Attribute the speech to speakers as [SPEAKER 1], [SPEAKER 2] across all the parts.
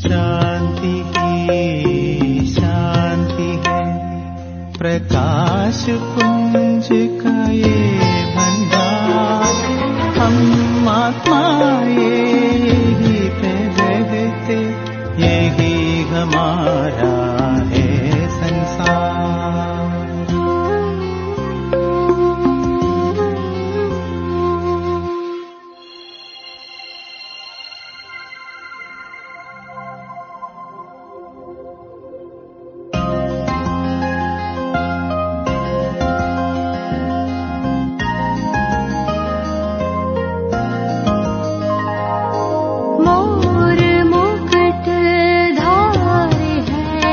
[SPEAKER 1] शांति ही शांति है, प्रकाश पुंज का ये भंडार। हम आत्माएं यही पे रहते, यही हमारा है संसार।
[SPEAKER 2] मोर मुकुट धार है,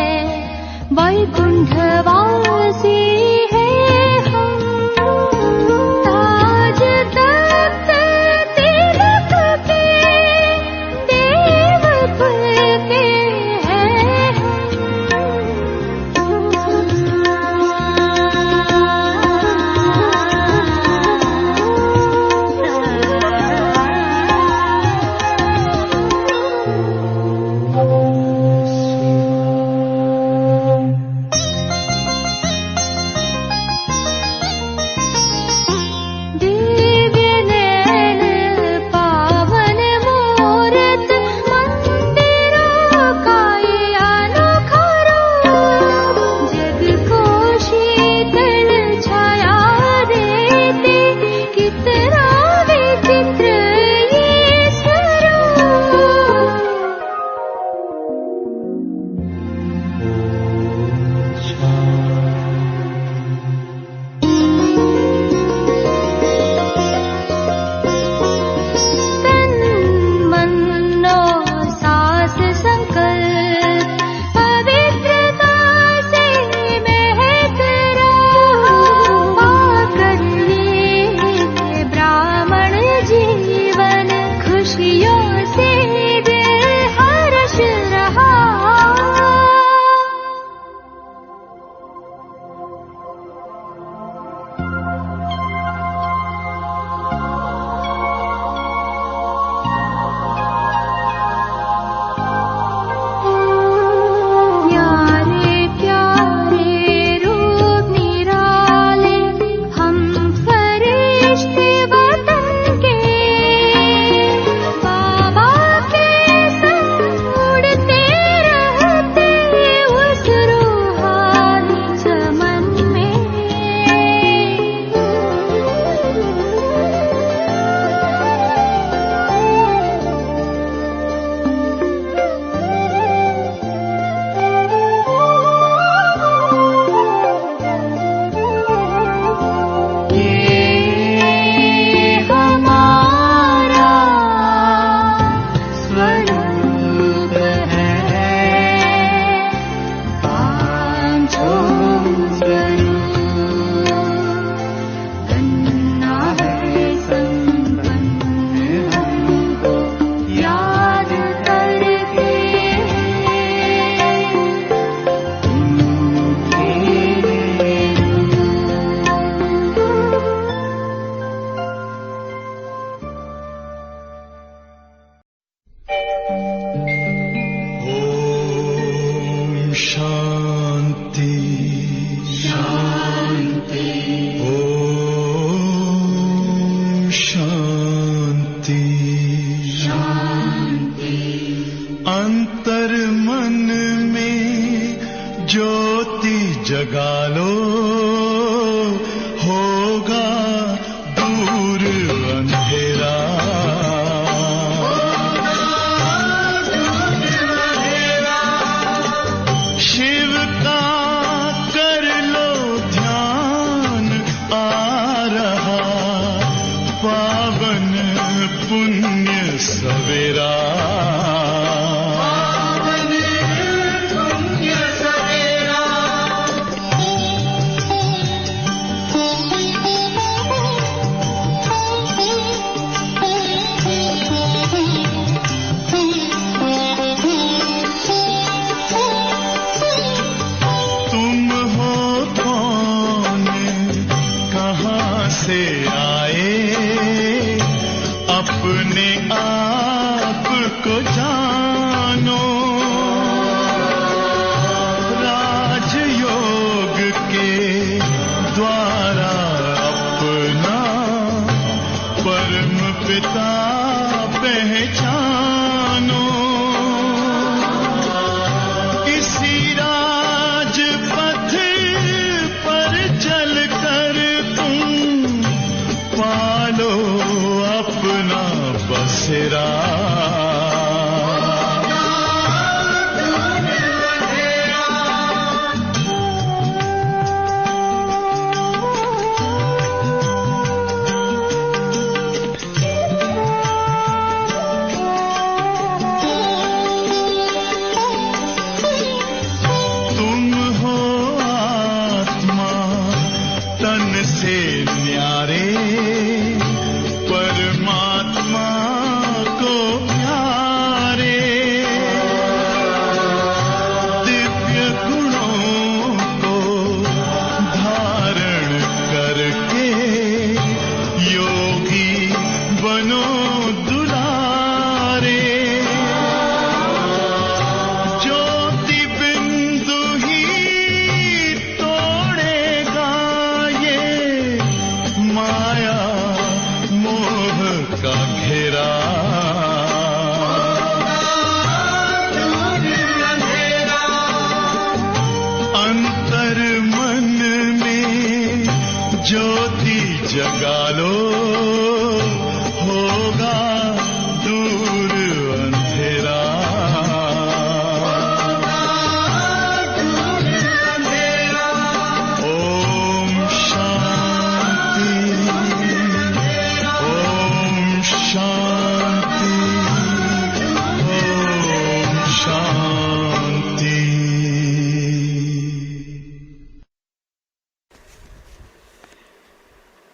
[SPEAKER 1] जगा लो, होगा दूर अंधेरा। शिव का कर लो ध्यान, आ रहा पावन पुण्य सवेरा।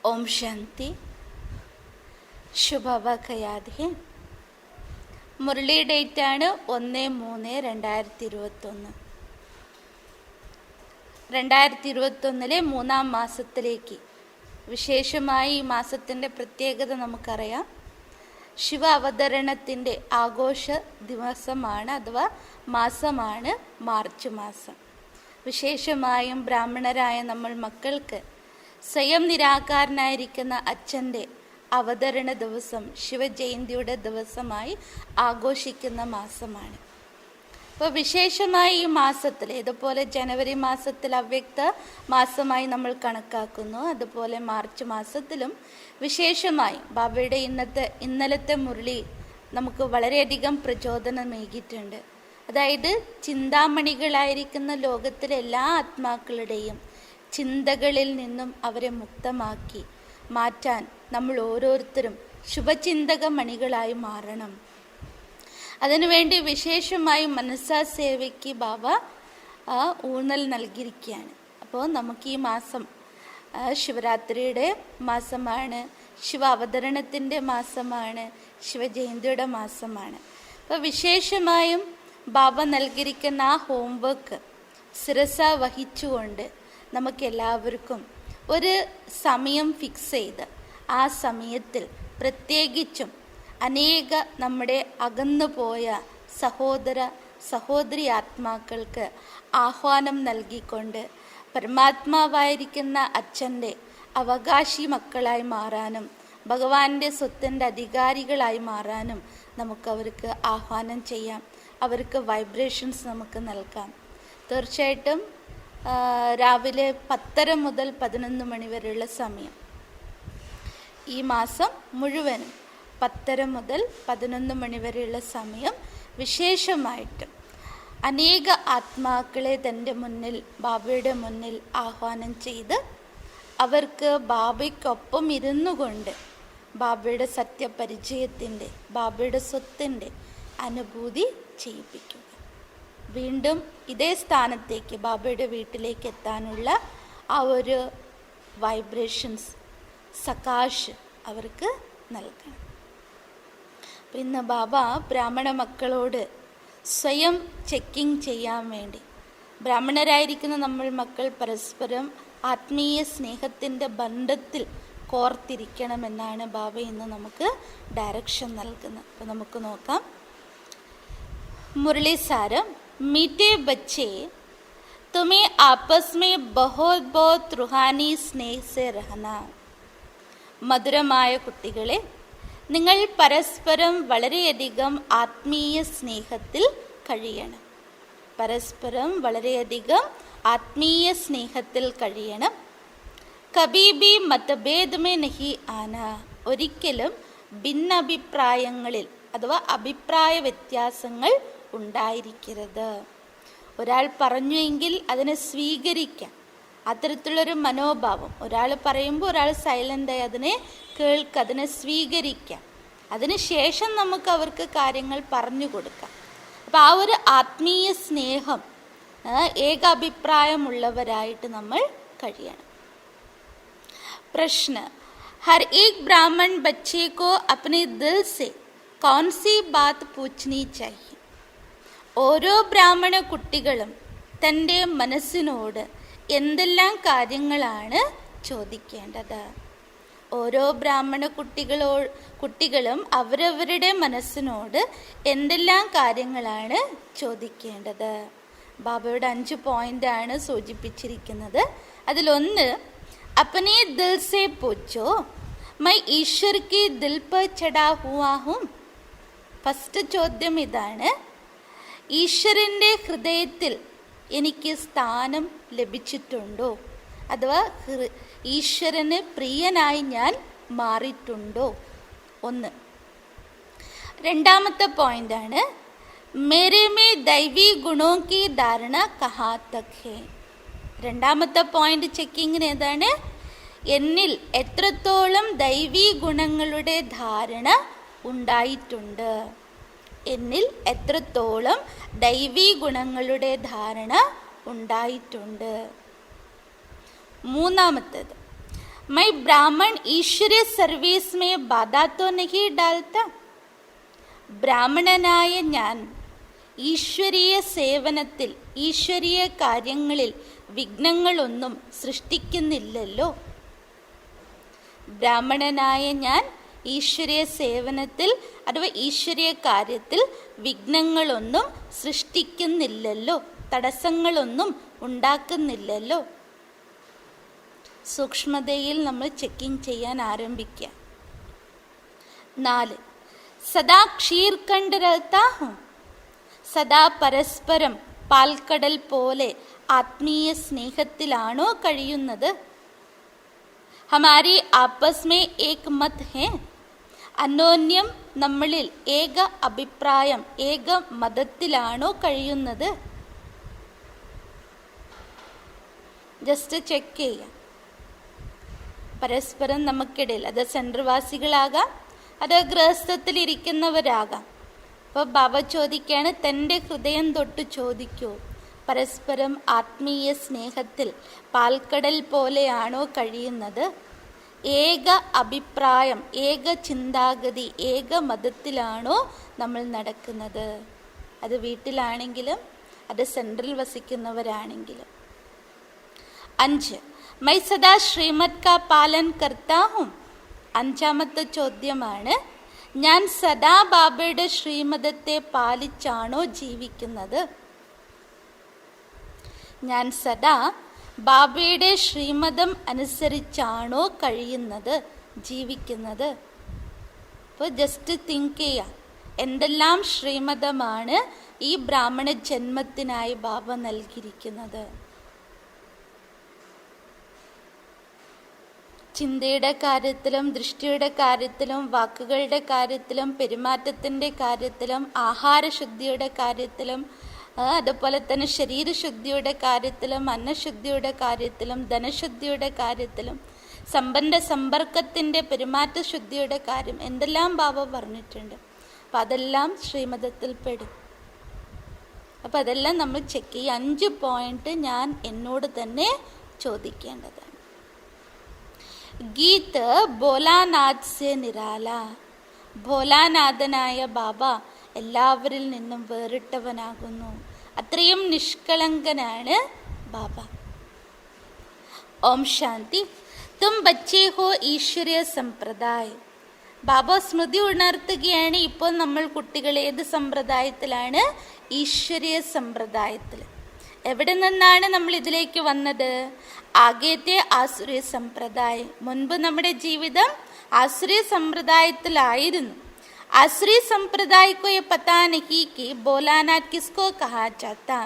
[SPEAKER 2] ओम शांति। ശുഭവാക്ക് याद है? മുരളി ഡേറ്റ് ആണ് 1/3/2021. 2021 മൂന്നാം മാസത്തിലേക്ക്, വിശേഷമായി ഈ മാസത്തിൻ്റെ പ്രത്യേകത നമുക്കറിയാം. ശിവ അവതരണത്തിൻ്റെ ആഘോഷ ദിവസമാണ് അഥവാ മാസമാണ് മാർച്ച് മാസം. വിശേഷമായും ബ്രാഹ്മണരായ നമ്മൾ മക്കൾക്ക് സ്വയം നിരാകാരനായിരിക്കുന്ന അച്ഛൻ്റെ അവതരണ ദിവസം ശിവജയന്തിയുടെ ദിവസമായി ആഘോഷിക്കുന്ന മാസമാണ്. അപ്പോൾ വിശേഷമായി ഈ മാസത്തിൽ, ഇതുപോലെ ജനുവരി മാസത്തിൽ അവ്യക്ത മാസമായി നമ്മൾ കണക്കാക്കുന്നു, അതുപോലെ മാർച്ച് മാസത്തിലും വിശേഷമായി ബാബയുടെ ഇന്നലത്തെ മുരളി നമുക്ക് വളരെയധികം പ്രചോദനമേകിയിട്ടുണ്ട്. അതായത് ചിന്താമണികളായിരിക്കുന്ന ലോകത്തിലെ എല്ലാ ആത്മാക്കളുടെയും ചിന്തകളിൽ നിന്നും അവരെ മുക്തമാക്കി മാറ്റാൻ നമ്മൾ ഓരോരുത്തരും ശുഭചിന്തക മണികളായി മാറണം. അതിനുവേണ്ടി വിശേഷമായി മനസ്സാ സേവയ്ക്ക് ബാബ ഊന്നൽ നൽകിയിരിക്കുകയാണ്. അപ്പോൾ നമുക്ക് ഈ മാസം ശിവരാത്രിയുടെ മാസമാണ്, ശിവ അവതരണത്തിൻ്റെ മാസമാണ്, ശിവജയന്തിയുടെ മാസമാണ്. അപ്പോൾ വിശേഷമായും ബാബ നൽകിയിരിക്കുന്ന ആ ഹോംവർക്ക് ശിരസ വഹിച്ചുകൊണ്ട് നമുക്കെല്ലാവർക്കും ഒരു സമയം ഫിക്സ് ചെയ്ത് ആ സമയത്തിൽ പ്രത്യേകിച്ചും അനേക നമ്മുടെ അകന്നുപോയ സഹോദരി ആത്മാക്കൾക്ക് ആഹ്വാനം നൽകിക്കൊണ്ട് പരമാത്മാവായിരിക്കുന്ന അച്ഛൻ്റെ അവകാശി മക്കളായി മാറാനും ഭഗവാന്റെ സ്വത്തിൻ്റെ അധികാരികളായി മാറാനും നമുക്കവർക്ക് ആഹ്വാനം ചെയ്യാം. അവർക്ക് വൈബ്രേഷൻസ് നമുക്ക് നൽകാം. തീർച്ചയായിട്ടും രാവിലെ 10:30 മുതൽ 11 മണി വരെയുള്ള സമയം. ഈ മാസം മുഴുവനും 10:30 മുതൽ 11 മണി വരെയുള്ള സമയം വിശേഷമായിട്ടും അനേക ആത്മാക്കളെ തൻ്റെ മുന്നിൽ, ബാബയുടെ മുന്നിൽ ആഹ്വാനം ചെയ്ത് അവർക്ക് ബാബയ്ക്കൊപ്പം ഇരുന്നു കൊണ്ട് ബാബയുടെ സത്യപരിചയത്തിൻ്റെ, ബാബയുടെ സ്വത്തിൻ്റെ അനുഭൂതി ചെയ്യിപ്പിക്കുക. വീണ്ടും ഇതേ സ്ഥാനത്തേക്ക്, ബാബയുടെ വീട്ടിലേക്ക് എത്താനുള്ള ആ ഒരു വൈബ്രേഷൻസ്, സകാശ് അവർക്ക് നൽകണം. ഇന്ന് ബാബ ബ്രാഹ്മണ മക്കളോട് സ്വയം ചെക്കിങ് ചെയ്യാൻ വേണ്ടി, ബ്രാഹ്മണരായിരിക്കുന്ന നമ്മൾ മക്കൾ പരസ്പരം ആത്മീയ സ്നേഹത്തിൻ്റെ ബന്ധത്തിൽ കോർത്തിരിക്കണമെന്നാണ് ബാബ ഇന്ന് നമുക്ക് ഡയറക്ഷൻ നൽകുന്നത്. അപ്പോൾ നമുക്ക് നോക്കാം. മുരളി സാരം, मीठे बच्चे तुम्हें आपस में बहुत बहुत रूहानी स्नेह से रहना. മധുരമായ കുട്ടികളെ, നിങ്ങൾ പരസ്പരം വളരെയധികം ആത്മീയ സ്നേഹത്തിൽ കഴിയണം. പരസ്പരം വളരെയധികം ആത്മീയ സ്നേഹത്തിൽ കഴിയണം. കബീ ബി മതഭേദ് മേ നഹി ആന. ഒരിക്കലും ഭിന്നഭിപ്രായങ്ങളിൽ അഥവാ അഭിപ്രായ വ്യത്യാസങ്ങൾ ഉണ്ടായിരിക്കരുത്. ഒരാൾ പറഞ്ഞു എങ്കിൽ അതിനെ സ്വീകരിക്കാം, അത്തരത്തിലുള്ളൊരു മനോഭാവം. ഒരാൾ പറയുമ്പോൾ ഒരാൾ സൈലൻ്റായി അതിനെ കേൾക്കുക, അതിനെ സ്വീകരിക്കാം. അതിനുശേഷം നമുക്ക് അവർക്ക് കാര്യങ്ങൾ പറഞ്ഞു കൊടുക്കാം. അപ്പം ആ ഒരു ആത്മീയ സ്നേഹം, ഏകാഭിപ്രായമുള്ളവരായിട്ട് നമ്മൾ കഴിയണം. പ്രശ്ന, हर एक ब्राह्मण बच्चे को अपने दिल से कौन सी बात पूछनी चाहिए. ഓരോ ബ്രാഹ്മണ കുട്ടികളും തൻ്റെ മനസ്സിനോട് എന്തെല്ലാം കാര്യങ്ങളാണ് ചോദിക്കേണ്ടത്? ഓരോ ബ്രാഹ്മണ കുട്ടികളും അവരവരുടെ മനസ്സിനോട് എന്തെല്ലാം കാര്യങ്ങളാണ് ചോദിക്കേണ്ടത്? ബാബയുടെ 5 പോയിന്റാണ് സൂചിപ്പിച്ചിരിക്കുന്നത്. അതിലൊന്ന്, അപ്പനെ ദിൽ സേ പൂച്ചോ മൈ ഈശ്വർ കി ദിൽ പർ ചടാ ഹുവാ ഹും. ഫസ്റ്റ് ചോദ്യം ഇതാണ്, ഈശ്വരൻ്റെ ഹൃദയത്തിൽ എനിക്ക് സ്ഥാനം ലഭിച്ചിട്ടുണ്ടോ? അഥവാ ഈശ്വരന് പ്രിയനായി ഞാൻ മാറിയിട്ടുണ്ടോ? ഒന്ന്. രണ്ടാമത്തെ പോയിന്റാണ്, മേരെ മേ ദൈവീ ഗുണോ കി ധാരണ കഹാ തക് ഹേ. രണ്ടാമത്തെ പോയിന്റ് ചെക്കിങ്ങിന് ഏതാണ്? എന്നിൽ എത്രത്തോളം ദൈവീ ഗുണങ്ങളുടെ ധാരണ ഉണ്ടായിട്ടുണ്ട്. എന്നിൽ എത്രത്തോളം ദൈവീ ഗുണങ്ങളുടെ ധാരണ ഉണ്ടായിട്ടുണ്ട്. മൂന്നാമത്തേത്, മൈ ബ്രാഹ്മൺ ഈശ്വരീയ സർവീസ് മേ ബാധാ തോ നഹി ഡാൽത്ത. ബ്രാഹ്മണനായ ഞാൻ ഈശ്വരീയ സേവനത്തിൽ, ഈശ്വരീയ കാര്യങ്ങളിൽ വിഘ്നങ്ങളൊന്നും സൃഷ്ടിക്കുന്നില്ലല്ലോ. ബ്രാഹ്മണനായ ഞാൻ ഈശ്വരീയ സേവനത്തിൽ അഥവാ ഈശ്വരീയ കാര്യത്തിൽ വിഘ്നങ്ങളൊന്നും സൃഷ്ടിക്കുന്നില്ലല്ലോ, തടസ്സങ്ങളൊന്നും ഉണ്ടാക്കുന്നില്ലല്ലോ. സൂക്ഷ്മതയിൽ നമ്മൾ ചെക്കിങ് ചെയ്യാൻ ആരംഭിക്കുക. 4, സദാ ക്ഷീർഖണ്ഡ് രഹതാ ഹൂം. സദാ പരസ്പരം പാൽക്കടൽ പോലെ ആത്മീയ സ്നേഹത്തിലാണോ കഴിയുന്നത്? ഹമാരി ആപ്പസ് മേ ഏക് മത് ഹേ. അന്യോന്യം നമ്മളിൽ ഏക അഭിപ്രായം, ഏക മതത്തിലാണോ കഴിയുന്നത്? ജസ്റ്റ് ചെക്ക് ചെയ്യാം. പരസ്പരം നമുക്കിടയിൽ, അത് സെൻട്രവാസികളാകാം, അത് ഗൃഹസ്ഥത്തിലിരിക്കുന്നവരാകാം. അപ്പോൾ ബാബ ചോദിക്കുകയാണ്, തൻ്റെ ഹൃദയം തൊട്ട് ചോദിക്കൂ, പരസ്പരം ആത്മീയ സ്നേഹത്തിൽ പാൽക്കടൽ പോലെയാണോ കഴിയുന്നത്? ഏക അഭിപ്രായം, ഏക ചിന്താഗതി, ഏക മതത്തിലാണോ നമ്മൾ നടക്കുന്നത്? അത് വീട്ടിലാണെങ്കിലും അത് സെൻട്രൽ വസിക്കുന്നവരാണെങ്കിലും. 5, മൈ സദാ ശ്രീമത് കാ പാലൻ കർത്താ ഹൂം. 5ാമത്തെ ചോദ്യമാണ്, ഞാൻ സദാ ബാബയുടെ ശ്രീമതത്തെ പാലിച്ചാണോ ജീവിക്കുന്നത്? ഞാൻ സദാ ബാബയുടെ ശ്രീമതം അനുസരിച്ചാണോ കഴിയുന്നത്, ജീവിക്കുന്നത്? അപ്പോൾ ജസ്റ്റ് തിങ്ക് ചെയ്യാം, എന്തെല്ലാം ശ്രീമതമാണ് ഈ ബ്രാഹ്മണ ജന്മത്തിനായി ബാബ നൽകിയിരിക്കുന്നത്. ചിന്തയുടെ കാര്യത്തിലും ദൃഷ്ടിയുടെ കാര്യത്തിലും വാക്കുകളുടെ കാര്യത്തിലും പെരുമാറ്റത്തിൻ്റെ കാര്യത്തിലും ആഹാരശുദ്ധിയുടെ കാര്യത്തിലും അതുപോലെ തന്നെ ശരീരശുദ്ധിയുടെ കാര്യത്തിലും അന്നശുദ്ധിയുടെ കാര്യത്തിലും ധനശുദ്ധിയുടെ കാര്യത്തിലും സമ്പന്ന സമ്പർക്കത്തിൻ്റെ പെരുമാറ്റശുദ്ധിയുടെ കാര്യം എന്തെല്ലാം ബാബ പറഞ്ഞിട്ടുണ്ട്. അപ്പം അതെല്ലാം ശ്രീമതത്തിൽ പെടും. അപ്പം അതെല്ലാം നമ്മൾ ചെക്ക് ചെയ്യും. 5 പോയിന്റ് ഞാൻ എന്നോട് തന്നെ ചോദിക്കേണ്ടതാണ്. ഗീത് ഭോലാനാഥ് സെ നിരാല. ഭോലാനാഥനായ ബാബ എല്ലാവരിൽ നിന്നും വേറിട്ടവനാകുന്നു. അത്രയും നിഷ്കളങ്കനാണ് ബാബ. ഓം ശാന്തി. തും ബച്ചേ ഹോ ഈശ്വരീയ സമ്പ്രദായ. ബാബ സ്മൃതി ഉണർത്തുകയാണ്. ഇപ്പോൾ നമ്മൾ കുട്ടികൾ ഏത് സമ്പ്രദായത്തിലാണ്? ഈശ്വരീയ സമ്പ്രദായത്തിൽ. എവിടെ നിന്നാണ് നമ്മൾ ഇതിലേക്ക് വന്നത്? ആകത്തെ ആസുരീയ സമ്പ്രദായം. മുൻപ് നമ്മുടെ ജീവിതം ആസുരീയ സമ്പ്രദായത്തിലായിരുന്നു. ആസുരീയ സമ്പ്രദായ को ये पता नहीं कि भोलानाथ किसको कहा जाता.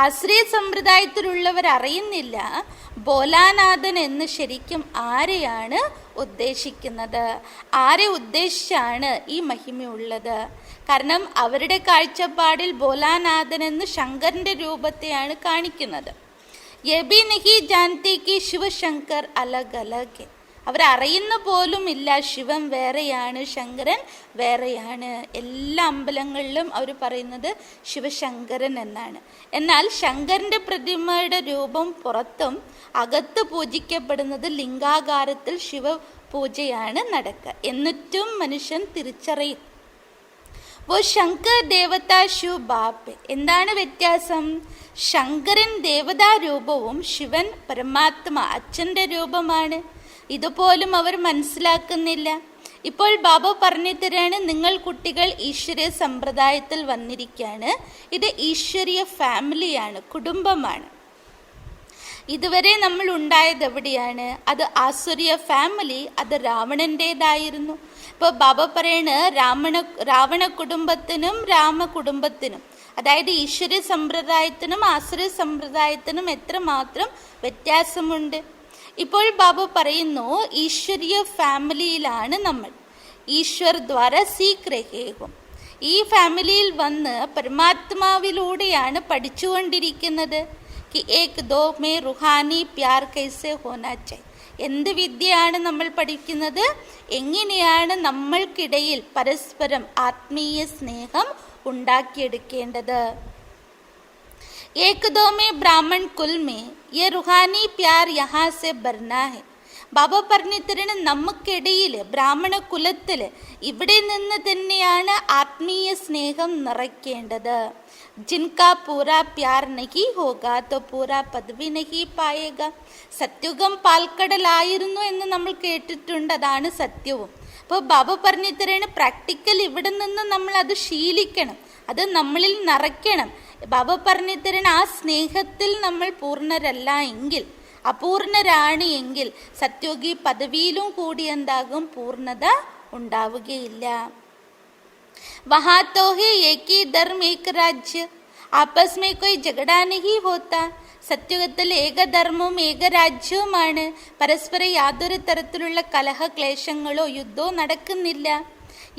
[SPEAKER 2] ആശ്രയ സമ്പ്രദായത്തിലുള്ളവർ അറിയുന്നില്ല ഭോലാനാഥൻ എന്ന് ശരിക്കും ആരെയാണ് ഉദ്ദേശിക്കുന്നത്, ആരെ ഉദ്ദേശിച്ചാണ് ഈ മഹിമയുള്ളത്. കാരണം അവരുടെ കാഴ്ചപ്പാടിൽ ഭോലാനാഥൻ എന്ന് ശങ്കരന്റെ രൂപത്തെയാണ് കാണിക്കുന്നത്. യേ ഭി നഹീ ജാൻതേ കി ശിവശങ്കർ അലഗ് അലഗ്. അവരറിയുന്ന പോലും ഇല്ല ശിവൻ വേറെയാണ് ശങ്കരൻ വേറെയാണ്. എല്ലാ അമ്പലങ്ങളിലും അവർ പറയുന്നത് ശിവശങ്കരൻ എന്നാണ്. എന്നാൽ ശങ്കരന്റെ പ്രതിമയുടെ രൂപം പുറത്തും അകത്ത് പൂജിക്കപ്പെടുന്നത് ലിംഗാകാരത്തിൽ ശിവപൂജയാണ് നടക്കുക. എന്നിട്ടും മനുഷ്യൻ തിരിച്ചറിയും വോ ശങ്കർ ദേവതാ ശിവ ബാപ്പ്. എന്താണ് വ്യത്യാസം? ശങ്കരൻ ദേവതാ രൂപവും ശിവൻ പരമാത്മ അച്ഛൻ്റെ രൂപമാണ്. ഇതുപോലും അവർ മനസ്സിലാക്കുന്നില്ല. ഇപ്പോൾ ബാബ പറഞ്ഞു തരാണ്, നിങ്ങൾ കുട്ടികൾ ഈശ്വരീയ സമ്പ്രദായത്തിൽ വന്നിരിക്കുകയാണ്. ഇത് ഈശ്വരീയ ഫാമിലിയാണ്, കുടുംബമാണ്. ഇതുവരെ നമ്മൾ ഉണ്ടായത് എവിടെയാണ്? അത് ആസുരീയ ഫാമിലി, അത് രാവണൻ്റേതായിരുന്നു. ഇപ്പോൾ ബാബ പറയണ് രാവണ കുടുംബത്തിനും രാമ കുടുംബത്തിനും, അതായത് ഈശ്വരീയ സമ്പ്രദായത്തിനും ആസുരീയ സമ്പ്രദായത്തിനും എത്രമാത്രം വ്യത്യാസമുണ്ട്. ഇപ്പോൾ ബാബ പറയുന്നു ഈശ്വരീയ ഫാമിലിയിലാണ് നമ്മൾ. ഈശ്വർ ദ്വാര സീഖ് രഹേ ഹോ. ഈ ഫാമിലിയിൽ വന്ന് പരമാത്മാവിലൂടെയാണ് പഠിച്ചുകൊണ്ടിരിക്കുന്നത്. कि एक दो में रूहानी प्यार कैसे होना चाहिए. എന്ത് വിദ്യയാണ് നമ്മൾ പഠിക്കുന്നത്? എങ്ങനെയാണ് നമ്മൾക്കിടയിൽ പരസ്പരം ആത്മീയ സ്നേഹം ഉണ്ടാക്കിയെടുക്കേണ്ടത്. एक दो में ब्राह्मण कुल में ये रूहानी प्यार यहाँ से भरना है. ബാബ പറഞ്ഞു തരണം, നമുക്കിടയിൽ ബ്രാഹ്മണ കുലത്തിൽ ഇവിടെ നിന്ന് തന്നെയാണ് ആത്മീയ സ്നേഹം നിറയ്ക്കേണ്ടത്. ജിൻകാ പൂരാ പ്യാർ നഹീ ഹോഗാ തോ പൂരാ പദവി നഹീ പായേഗ. സത്യുഗം പാൽക്കടലായിരുന്നു എന്ന് നമ്മൾ കേട്ടിട്ടുണ്ട്, അതാണ് സത്യവും. അപ്പോൾ ബാബ പറഞ്ഞു തരണം, പ്രാക്ടിക്കൽ ഇവിടെ നിന്ന് നമ്മൾ അത് ശീലിക്കണം, അത് നമ്മളിൽ നിറയ്ക്കണം. ബാബ പറഞ്ഞു തരണം, ആ സ്നേഹത്തിൽ നമ്മൾ പൂർണ്ണരല്ല എങ്കിൽ, അപൂർണരാണ് എങ്കിൽ സത്യോഗി പദവിയിലും കൂടി എന്താകും? പൂർണ്ണത ഉണ്ടാവുകയില്ല. വഹാ തോ ഹേ ഏക് ഹി ധർമ്മ ഏക് രാജ്യ, ആപസ് മേ കോയി ജഗടാ നഹീ ഹോത്താ. സത്യുഗത്തിൽ ഏകധർമ്മവും ഏകരാജ്യവുമാണ്. പരസ്പരം യാതൊരു തരത്തിലുള്ള കലഹ ക്ലേശങ്ങളോ യുദ്ധമോ നടക്കുന്നില്ല.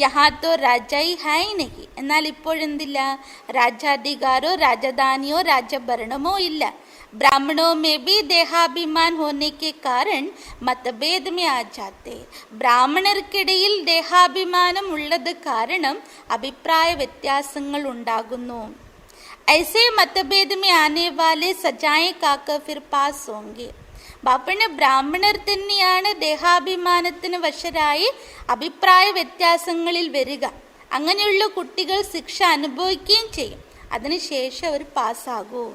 [SPEAKER 2] യഹാ തോ രാജായി ഹായ് നഹി. എന്നാൽ ഇപ്പോഴെന്തില്ല? രാജാധികാരോ രാജധാനിയോ രാജഭരണമോ ഇല്ല. ब्राह्मणों में भी देहाभिमान होने के कारण मतभेद में आ जाते. ബ്രാഹ്മണർക്കിടയിൽ ദേഹാഭിമാനം ഉള്ളത് കാരണം അഭിപ്രായ വ്യത്യാസങ്ങൾ ഉണ്ടാകുന്നു. ऐसे मतभेद में आने वाले सजाएं काकर फिर पास होंगे. ബാപ്പന് ബ്രാഹ്മണർ തന്നെയാണ് ദേഹാഭിമാനത്തിന് വശരായി അഭിപ്രായ വ്യത്യാസങ്ങളിൽ വരിക. അങ്ങനെയുള്ള കുട്ടികൾ ശിക്ഷ അനുഭവിക്കുകയും ചെയ്യും. അതിനുശേഷം അവർ പാസ്സാകൂ.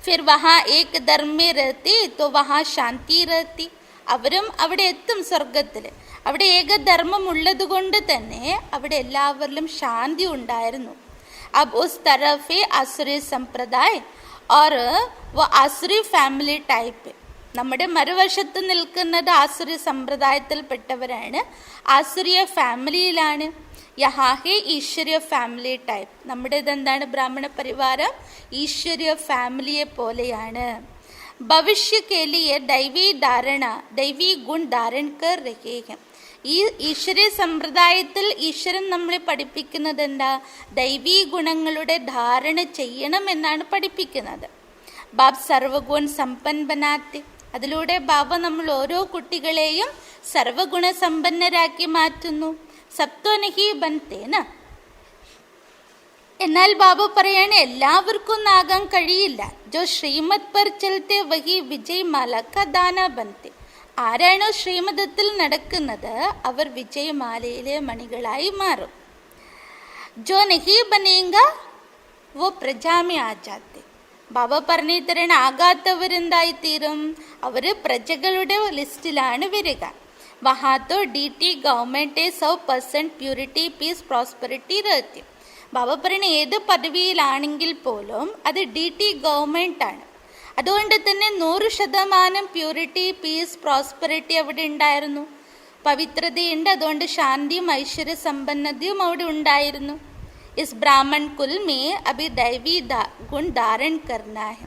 [SPEAKER 2] फिर वहाँ एक धर्म में रहते तो वहाँ शांति रहती. അവരും അവിടെ എത്തും സ്വർഗത്തിൽ. അവിടെ ഏകധർമ്മം ഉള്ളത് കൊണ്ട് തന്നെ അവിടെ എല്ലാവരിലും ശാന്തി ഉണ്ടായിരുന്നു. अब उस तरफ है आसुरी संप्रदाय और वो आसुरी फैमिली टाइप. നമ്മുടെ മറുവശത്ത് നിൽക്കുന്നത് ആസുരി സമ്പ്രദായത്തിൽപ്പെട്ടവരാണ്, ആസുരിയ ഫാമിലിയിലാണ്. യഹാ ഹേ ഈശ്വരീയ ഫാമിലി ടൈപ്പ്. നമ്മുടേത് എന്താണ്? ബ്രാഹ്മണ പരിവാരം ഈശ്വരീയ ഫാമിലിയെ പോലെയാണ്. भविष्य के लिए दैवी धारणा दैवी गुण धारण कर रहे हैं. ഈ ഈശ്വരീയ സമ്പ്രദായത്തിൽ ഈശ്വരൻ നമ്മളെ പഠിപ്പിക്കുന്നത് എന്താ? ദൈവീ ഗുണങ്ങളുടെ ധാരണ ചെയ്യണം എന്നാണ് പഠിപ്പിക്കുന്നത്. ബാബ് സർവഗുൺ സമ്പൻ ബനാത്തെ, അതിലൂടെ ബാബ നമ്മൾ ഓരോ കുട്ടികളെയും സർവഗുണ സമ്പന്നരാക്കി മാറ്റുന്നു. സബ്തോ നഹി ബൻതേന. എന്നാൽ ബാബ പറയാണ് എല്ലാവർക്കും ആകാൻ കഴിയില്ല. ജോ ശ്രീമത് പർ ചലത്തെ വഹി വിജയ് മാല കാ ദാന ബൻതെ. ആരാണോ ശ്രീമതത്തിൽ നടക്കുന്നത് അവർ വിജയമാലയിലെ മണികളായി മാറും. ജോ നഹി ബനേഗ വോ പ്രജാമേ ആ ജാത്തെ. ബാബ പറഞ്ഞു തരണ ആകാത്തവരെന്തായിത്തീരും? അവര് പ്രജകളുടെ ലിസ്റ്റിലാണ് വരിക. വഹാത്തോ DT government 100% purity peace prosperity रहती. ബാബ പറയുന്ന ഏത് പദവിയിലാണെങ്കിൽ പോലും അത് DT ഗവൺമെന്റ് ആണ്. അതുകൊണ്ട് തന്നെ 100% പ്യൂരിറ്റി പീസ് പ്രോസ്പെറിറ്റി അവിടെ ഉണ്ടായിരുന്നു. പവിത്രതയുണ്ട്. അതുകൊണ്ട് ശാന്തിയും ഐശ്വര്യ സമ്പന്നതയും അവിടെ ഉണ്ടായിരുന്നു. ഇസ് ബ്രാഹ്മൺ കുൽ മേ അഭി ദൈവീ ഗുൺ ധാരൺ കർനാ ഹെ.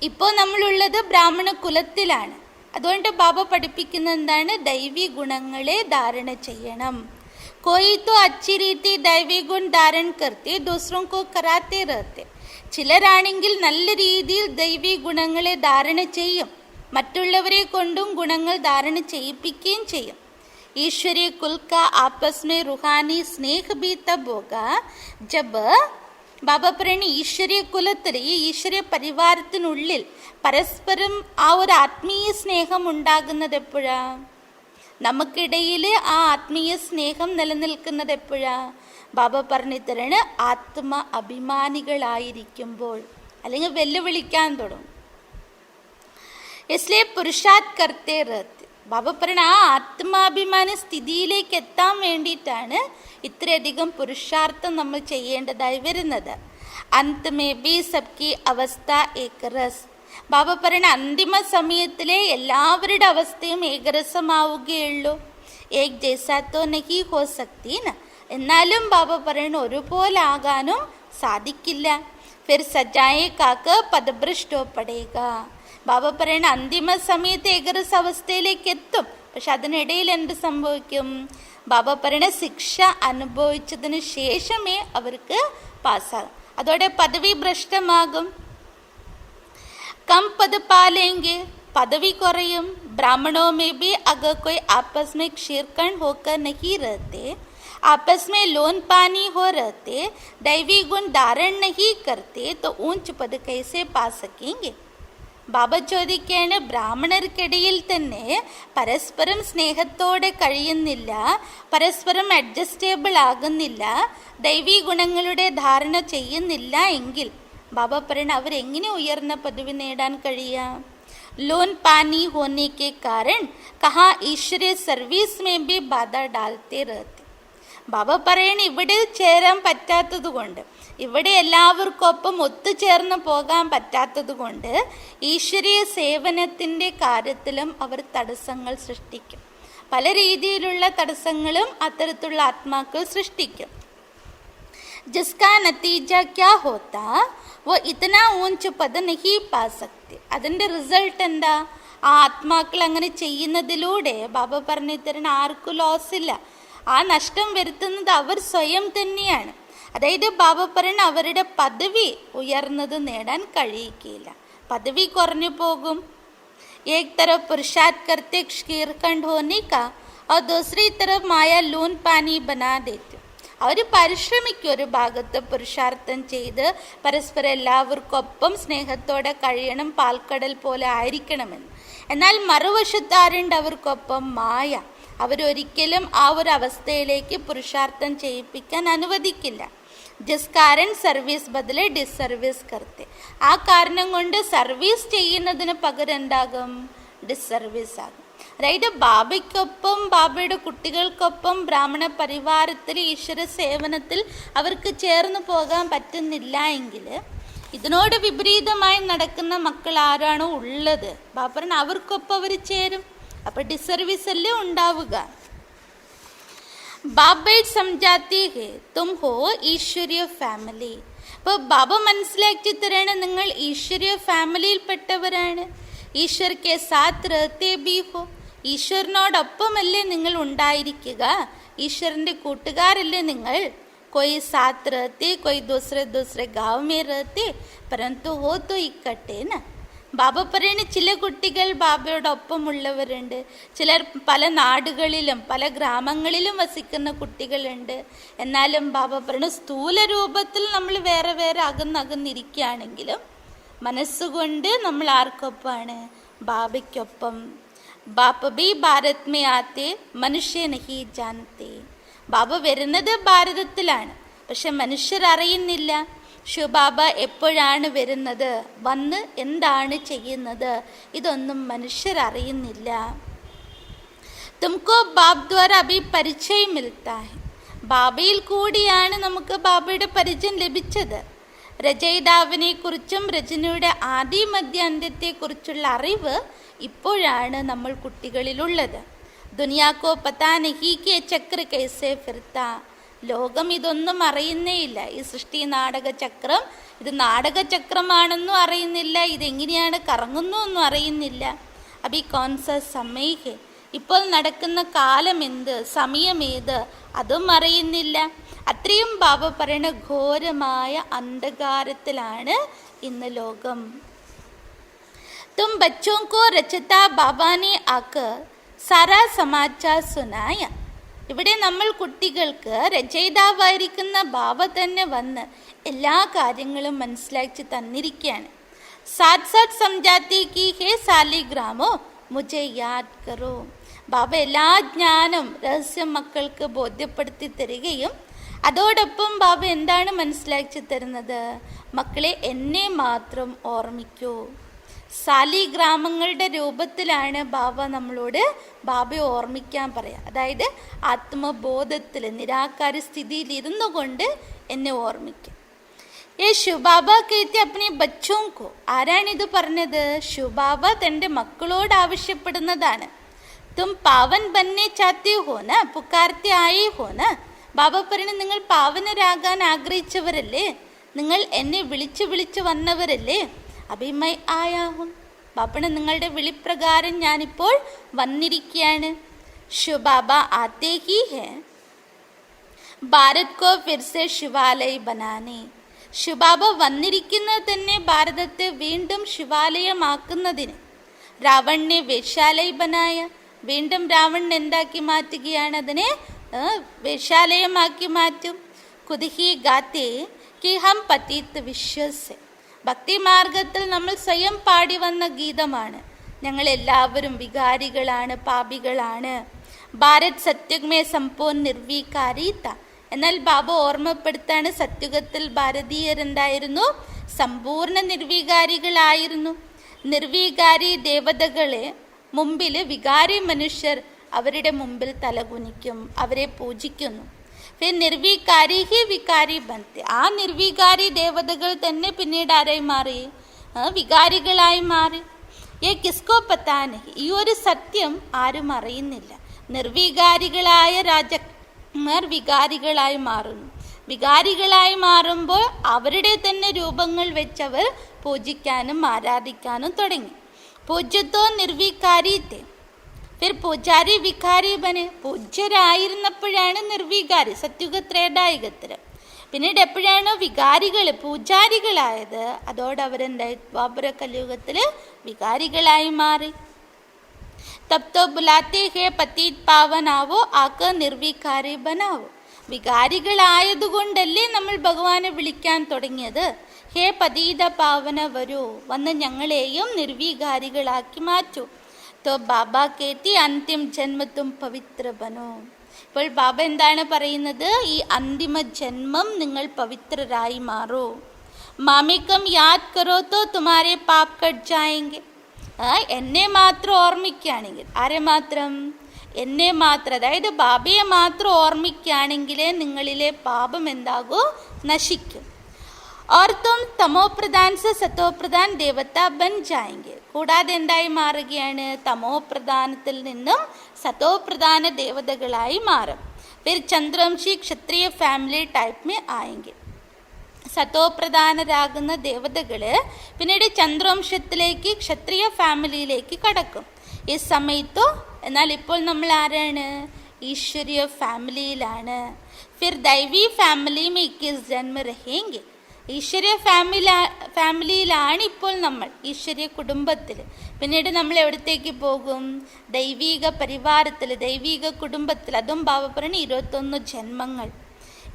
[SPEAKER 2] ഇപ്പോൾ നമ്മളുള്ളത് ബ്രാഹ്മണ കുലത്തിലാണ്. അതുകൊണ്ട് ബാബ പഠിപ്പിക്കുന്ന എന്താണ്? ദൈവീ ഗുണങ്ങളെ ധാരണ ചെയ്യണം. कोई तो अच्छी रीति दैवी गुण धारण करते दूसरों को कराते रहते. ചിലരാണെങ്കിൽ നല്ല രീതിയിൽ ദൈവീ ഗുണങ്ങളെ ധാരണ ചെയ്യും, മറ്റുള്ളവരെ കൊണ്ടും ഗുണങ്ങൾ ധാരണ ചെയ്യിപ്പിക്കുകയും ചെയ്യും. ഈശ്വരീയ കുൽ കാ ആപസ് മേ റുഹാനി സ്നേഹ ഭി തബ് ഹോഗാ ജബ്. ബാബ പറയുന്ന ഈശ്വരീയ കുലത്തിൽ, ഈ ഈശ്വരീയ പരിവാരത്തിനുള്ളിൽ പരസ്പരം ആ ഒരു ആത്മീയ സ്നേഹം ഉണ്ടാകുന്നത് എപ്പോഴാ? നമുക്കിടയിൽ ആ ആത്മീയ സ്നേഹം നിലനിൽക്കുന്നത് എപ്പോഴാ? ബാബ പറഞ്ഞു തരാണ് ആത്മ അഭിമാനികളായിരിക്കുമ്പോൾ, അല്ലെങ്കിൽ വെല്ലുവിളിക്കാൻ തുടങ്ങും. ഇസ്ലിയെ പുരുഷാത് കർത്തേ റഹത്തെ. ബാബ പറയണ ആ ആത്മാഭിമാന സ്ഥിതിയിലേക്ക് എത്താൻ വേണ്ടിയിട്ടാണ് ഇത്രയധികം പുരുഷാർത്ഥം നമ്മൾ ചെയ്യേണ്ടതായി വരുന്നത്. അന്തമേ ബി സബ്കി അവസ്ഥ ഏക രസ്. ബാബ പറയണ അന്തിമ സമയത്തിലെ എല്ലാവരുടെ അവസ്ഥയും ഏകരസമാവുകയുള്ളൂ. ഏക് ജൈസാത്തോ നഹി ഹോ സക്തീന. എന്നാലും ബാബ പറയണ ഒരുപോലെ ആകാനും സാധിക്കില്ല. ഫിർ സജായെ കാക്ക് പദഭ്രഷ്ടോ പടേക. ബാബ പറയണ അന്തിമ സമയത്ത് ഏകരസ അവസ്ഥയിലേക്ക് എത്തും. പക്ഷെ അതിനിടയിൽ എന്ത് സംഭവിക്കും? ബാബ പറയണ ശിക്ഷ അനുഭവിച്ചതിന് ശേഷമേ അവർക്ക് പാസ്സാകും. അതോടെ പദവി ഭ്രഷ്ടമാകും. कम पद पालेंगे, पदवी കുറയും. ब्राह्मणों में भी अगर कोई आपस में क्षीरकण होकर नहीं रहते, आपस में लोन पानी हो रहते, दैवी गुण धारण नहीं करते तो ऊंच पद कैसे पा सकेंगे? ബാബ ചോദിക്കുകയാണ്, ബ്രാഹ്മണർക്കിടയിൽ തന്നെ പരസ്പരം സ്നേഹത്തോടെ കഴിയുന്നില്ല, പരസ്പരം അഡ്ജസ്റ്റേബിൾ ആകുന്നില്ല, ദൈവീ ഗുണങ്ങളുടെ ധാരണ ചെയ്യുന്നില്ല എങ്കിൽ ബാബ പറയണ അവരെങ്ങനെ ഉയർന്ന പദവി നേടാൻ കഴിയാം? ലോൻ പാനി ഹോനെ കെ കാരൺ കഹാ ഈശ്വരീയ സർവീസ് മേ ബി ബാധ ഡാൽത്തെ റഹത്തെ. ബാബ പറയണ ഇവിടെ ചേരാൻ പറ്റാത്തത് കൊണ്ട്, ഇവിടെ എല്ലാവർക്കൊപ്പം ഒത്തുചേർന്ന് പോകാൻ പറ്റാത്തത് കൊണ്ട് ഈശ്വരീയ സേവനത്തിൻ്റെ കാര്യത്തിലും അവർ തടസ്സങ്ങൾ സൃഷ്ടിക്കും. പല രീതിയിലുള്ള തടസ്സങ്ങളും അത്തരത്തിലുള്ള ആത്മാക്കൾ സൃഷ്ടിക്കും. ജിസ്കാ നതീജ ക്യാ ഹോത്താ वो इतना ऊंच पद नहीं पा सकते. അതിൻ്റെ റിസൾട്ട് എന്താ? ആ ആത്മാക്കൾ അങ്ങനെ ചെയ്യുന്നതിലൂടെ ബാബ പറഞ്ഞു തരുന്ന ആർക്കും ലോസ് ഇല്ല. ആ നഷ്ടം വരുത്തുന്നത് അവർ സ്വയം തന്നെയാണ്. അതായത് ബാബ പറയുന്ന അവരുടെ പദവി ഉയർന്നത് നേടാൻ കഴിയുകയില്ല, പദവി കുറഞ്ഞു പോകും. एक तरफ पुरुषार्थ करते क्षीरखंड होने का और दूसरी तरफ माया लून पानी बना देते. അവർ പരിശ്രമിക്കും ഒരു ഭാഗത്ത് പുരുഷാർത്ഥം ചെയ്ത് പരസ്പരം എല്ലാവർക്കൊപ്പം സ്നേഹത്തോടെ കഴിയണം, പാൽക്കടൽ പോലെ ആയിരിക്കണമെന്ന്. എന്നാൽ മറുവശത്താരുണ്ട് അവർക്കൊപ്പം? മായ. അവരൊരിക്കലും ആ ഒരു അവസ്ഥയിലേക്ക് പുരുഷാർത്ഥം ചെയ്യിപ്പിക്കാൻ അനുവദിക്കില്ല. ജിസ് കാരൻ സർവീസ് ബദലെ ഡിസ്സർവീസ് കർത്തെ. ആ കാരണം കൊണ്ട് സർവീസ് ചെയ്യുന്നതിന് പകരം എന്താകും? ഡിസ്സർവീസ് ആകും. അതായത് ബാബയ്ക്കൊപ്പം, ബാബയുടെ കുട്ടികൾക്കൊപ്പം ബ്രാഹ്മണ പരിവാരത്തിൽ ഈശ്വര സേവനത്തിൽ അവർക്ക് ചേർന്ന് പോകാൻ പറ്റുന്നില്ല എങ്കിൽ ഇതിനോട് വിപരീതമായി നടക്കുന്ന മക്കൾ ആരാണോ ഉള്ളത്, ബാബ പറഞ്ഞ അവർക്കൊപ്പം അവർ ചേരും. അപ്പം ഡിസർവീസ് അല്ലേ ഉണ്ടാവുക. ബാബ समझाती है तुम हो ईश्वरीय फैमिली. അപ്പോൾ ബാബ മനസ്സിലാക്കി തരാണ്, നിങ്ങൾ ഈശ്വരീയ ഫാമിലിയിൽപ്പെട്ടവരാണ്. ഈശ്വർ കെ സാത്ത് രഹത്തെ ബി ഹോ, ഈശ്വരനോടൊപ്പമല്ലേ നിങ്ങൾ ഉണ്ടായിരിക്കുക, ഈശ്വരൻ്റെ കൂട്ടുകാരല്ലേ നിങ്ങൾ. कोई साथ रहते, कोई दूसरे गाँव में रहते, परंतु हो तो इकट्ठे ना. ബാബ പറയുന്ന ചില കുട്ടികൾ ബാബയോടൊപ്പമുള്ളവരുണ്ട്, ചിലർ പല നാടുകളിലും പല ഗ്രാമങ്ങളിലും വസിക്കുന്ന കുട്ടികളുണ്ട്. എന്നാലും ബാബ പറയുന്ന സ്ഥൂല രൂപത്തിൽ നമ്മൾ വേറെ വേറെ അകന്നിരിക്കുകയാണെങ്കിലും മനസ്സുകൊണ്ട് നമ്മൾ ആർക്കൊപ്പമാണ്? ബാബയ്ക്കൊപ്പം. ബാപ്പ ബി ഭാരത് മേ ആത്തെ മനുഷ്യ നഹി ജാനത്തെ. ബാബ വരുന്നത് ഭാരതത്തിലാണ്, പക്ഷെ മനുഷ്യർ അറിയുന്നില്ല ശിവബാബ എപ്പോഴാണ് വരുന്നത്, വന്ന് എന്താണ് ചെയ്യുന്നത്, ഇതൊന്നും മനുഷ്യർ അറിയുന്നില്ല. തുമക്കോ ബാബ് ദ്വാര അഭി പരിചയം മിൽത്താ ഹൈ. ബാബയിൽ കൂടിയാണ് നമുക്ക് ബാബയുടെ പരിചയം ലഭിച്ചത്. രചയിതാവിനെ കുറിച്ചും രചനയുടെ ആദി മധ്യ അന്ത്യത്തെക്കുറിച്ചുള്ള അറിവ് ഇപ്പോഴാണ് നമ്മൾ കുട്ടികളിലുള്ളത്. ദുനിയാക്കോ പതാ നഹി കെ ചക്ര കൈസെ ഫിർത്താ. ലോകം ഇതൊന്നും അറിയുന്നേയില്ല. ഈ സൃഷ്ടി നാടകചക്രം, ഇത് നാടകചക്രമാണെന്നും അറിയുന്നില്ല, ഇതെങ്ങനെയാണ് കറങ്ങുന്നു എന്നും അറിയുന്നില്ല. അഭി കോൺസ സമയ ഹെ, ഇപ്പോൾ നടക്കുന്ന കാലം എന്ത്, സമയമേത്, അതും അറിയുന്നില്ല. അത്രയും ബാബ പറയുന്ന ഘോരമായ അന്ധകാരത്തിലാണ് ഇന്ന് ലോകം. തും ബച്ചോ കോ രചതാ ബാബാനെ ആക്കർ സാരാ സമാചാർ സുനായ. ഇവിടെ നമ്മൾ കുട്ടികൾക്ക് രചയിതാവായിരിക്കുന്ന ബാബ തന്നെ വന്ന് എല്ലാ കാര്യങ്ങളും മനസ്സിലാക്കി തന്നിരിക്കുകയാണ്. സാത് സാത് സംജാത്തി കി ഹേ സാലിഗ്രാമോ മുझे യാദ് കറോ. ബാബ എല്ലാ ജ്ഞാനം രഹസ്യം മക്കൾക്ക് ബോധ്യപ്പെടുത്തി തരികയും അതോടൊപ്പം ബാബ എന്താണ് മനസ്സിലാക്കി തരുന്നത്? മക്കളെ എന്നെ മാത്രം ഓർമ്മിക്കൂ. സാലിഗ്രാമങ്ങളുടെ രൂപത്തിലാണ് ബാബ നമ്മളോട് ബാബയെ ഓർമ്മിക്കാൻ പറയാം. അതായത് ആത്മബോധത്തിൽ നിരാകാര സ്ഥിതിയിൽ ഇരുന്നു കൊണ്ട് എന്നെ ഓർമ്മിക്കും. ശിവബാബ കേത്തി അപ്പനെ ബച്ചോങ്കോ. ആരാണിത് പറഞ്ഞത്? ശിവബാബ തൻ്റെ മക്കളോട് ആവശ്യപ്പെടുന്നതാണ്. തും പാവൻ ബന്നെ ചാത്തി ഹോന പുക്കാർത്തി ആയി ഹോന. ബാബ പറയുന്നത്, നിങ്ങൾ പാവനരാകാൻ ആഗ്രഹിച്ചവരല്ലേ, നിങ്ങൾ എന്നെ വിളിച്ച് വന്നവരല്ലേ. അഭിമൈ ആയാഹും. ബാപ്പണ് നിങ്ങളുടെ വിളിപ്രകാരം ഞാനിപ്പോൾ വന്നിരിക്കുകയാണ്. ശിവബാബ ആത്തേ ഹി ഹെ ഭാരത് കോ ഫിർസെ ശിവാലയ ബനാനെ. ശിവബാബ വന്നിരിക്കുന്നത് തന്നെ ഭാരതത്തെ വീണ്ടും ശിവാലയമാക്കുന്നതിന്. രാവണനെ വേശ്യാലയ ബനായ. വീണ്ടും രാവണൻ എന്താക്കി മാറ്റുകയാണ്? അതിനെ വേശ്യാലയമാക്കി മാറ്റും. കുദ്ഹി ഗാത്തെ കി ഹം പതിത് വിശ്വസെ. ഭക്തിമാർഗത്തിൽ നമ്മൾ സ്വയം പാടി വന്ന ഗീതമാണ്. ഞങ്ങൾ എല്ലാവരും വികാരികളാണ്, പാപികളാണ്. ഭാരത് സത്യഗ്മേ സമ്പൂർണ്ണ നിർവീകാരീത. എന്നാൽ ബാബ ഓർമ്മപ്പെടുത്താണ്, സത്യുഗത്തിൽ ഭാരതീയരെന്തായിരുന്നു? സമ്പൂർണ്ണ നിർവീകാരികളായിരുന്നു. നിർവീകാരി ദേവതകളെ മുമ്പിൽ വികാരി മനുഷ്യർ അവരുടെ മുമ്പിൽ തലകുനിക്കും, അവരെ പൂജിക്കുന്നു. फिर निर्विकारी ही विकारी बनते. ആ നിർവികാരി ദേവതകൾ തന്നെ പിന്നീട് ആരായി മാറി? വികാരികളായി മാറി. കിസ്കോ പത്താ നഹി. ഈ ഒരു സത്യം ആരും അറിയുന്നില്ല. നിർവികാരികളായ രാജാക്കന്മാർ വികാരികളായി മാറുന്നു. വികാരികളായി മാറുമ്പോൾ അവരുടെ തന്നെ രൂപങ്ങൾ വെച്ചവർ പൂജിക്കാനും ആരാധിക്കാനും തുടങ്ങി. പൂജ്യത്തോ നിർവികാരീത്തെ. फिर പൂജാരി വികാരി ബനെ. പൂജ്യരായിരുന്നപ്പോഴാണ് നിർവികാരി, സത്യുഗത്രേടായുഗത്തിൽ. പിന്നീട് എപ്പോഴാണോ വികാരികൾ പൂജാരികളായത്, അതോടെ അവരെന്തായി? ദ്വാപര കലിയുഗത്തിൽ വികാരികളായി മാറി. തബ് തോ ബുലാത്തെ ഹേ പതീത് പാവനാവോ ആക്ക നിർവികാരി ബനാവോ. വികാരികളായതുകൊണ്ടല്ലേ നമ്മൾ ഭഗവാനെ വിളിക്കാൻ തുടങ്ങിയത്. ഹേ പതീത പാവന വരൂ, വന്ന് ഞങ്ങളെയും നിർവികാരികളാക്കി മാറ്റൂ. तो बाबा कहती अंतिम जन्म तुम पवित्र बनो. ഇപ്പോൾ ബാബ എന്താണ് പറയുന്നത്? ഈ അന്തിമ ജന്മം നിങ്ങൾ പവിത്രരായി മാറൂ. മാമിക്കം യാദ് കരോ തോ തുമാരെ പാപ് കട്ട് ജായെങ്കെ. എന്നെ മാത്രം ഓർമ്മിക്കുകയാണെങ്കിൽ, ആരെ മാത്രം? എന്നെ മാത്രം, അതായത് ബാബയെ മാത്രം ഓർമ്മിക്കുകയാണെങ്കിലേ നിങ്ങളിലെ പാപം എന്താകൂ? നശിക്കും. और तुम തമോപ്രധാൻ സെ സതോപ്രധാൻ ദേവത ബൻ ജായെങ്കെ. കൂടാതെ എന്തായി മാറുകയാണ്? തമോപ്രധാനത്തിൽ നിന്നും സതോപ്രധാന ദേവതകളായി മാറും. फिर ചന്ദ്രവംശി ക്ഷത്രിയ ഫാമിലി ടൈപ്പ് में आएंगे. സതോപ്രധാനരാകുന്ന ദേവതകള് പിന്നീട് ചന്ദ്രവംശത്തിലേക്ക് ക്ഷത്രിയ ഫാമിലിയിലേക്ക് കടക്കും. ഈ സമയത്തോ എന്നാൽ ഇപ്പോൾ നമ്മൾ ആരാണ്? ഈശ്വരീയ ഫാമിലിയിലാണ്. ഫിർ ദൈവീ ഫാമിലി में 21 ജന്മ रहेंगे. ഈശ്വരീയ ഫാമിലിയിലാണ് ഇപ്പോൾ നമ്മൾ, ഈശ്വരീയ കുടുംബത്തിൽ. പിന്നീട് നമ്മൾ എവിടത്തേക്ക് പോകും? ദൈവീക പരിവാരത്തിൽ, ദൈവീക കുടുംബത്തിൽ. അതും ബാബ പറഞ്ഞ 21 ജന്മങ്ങൾ.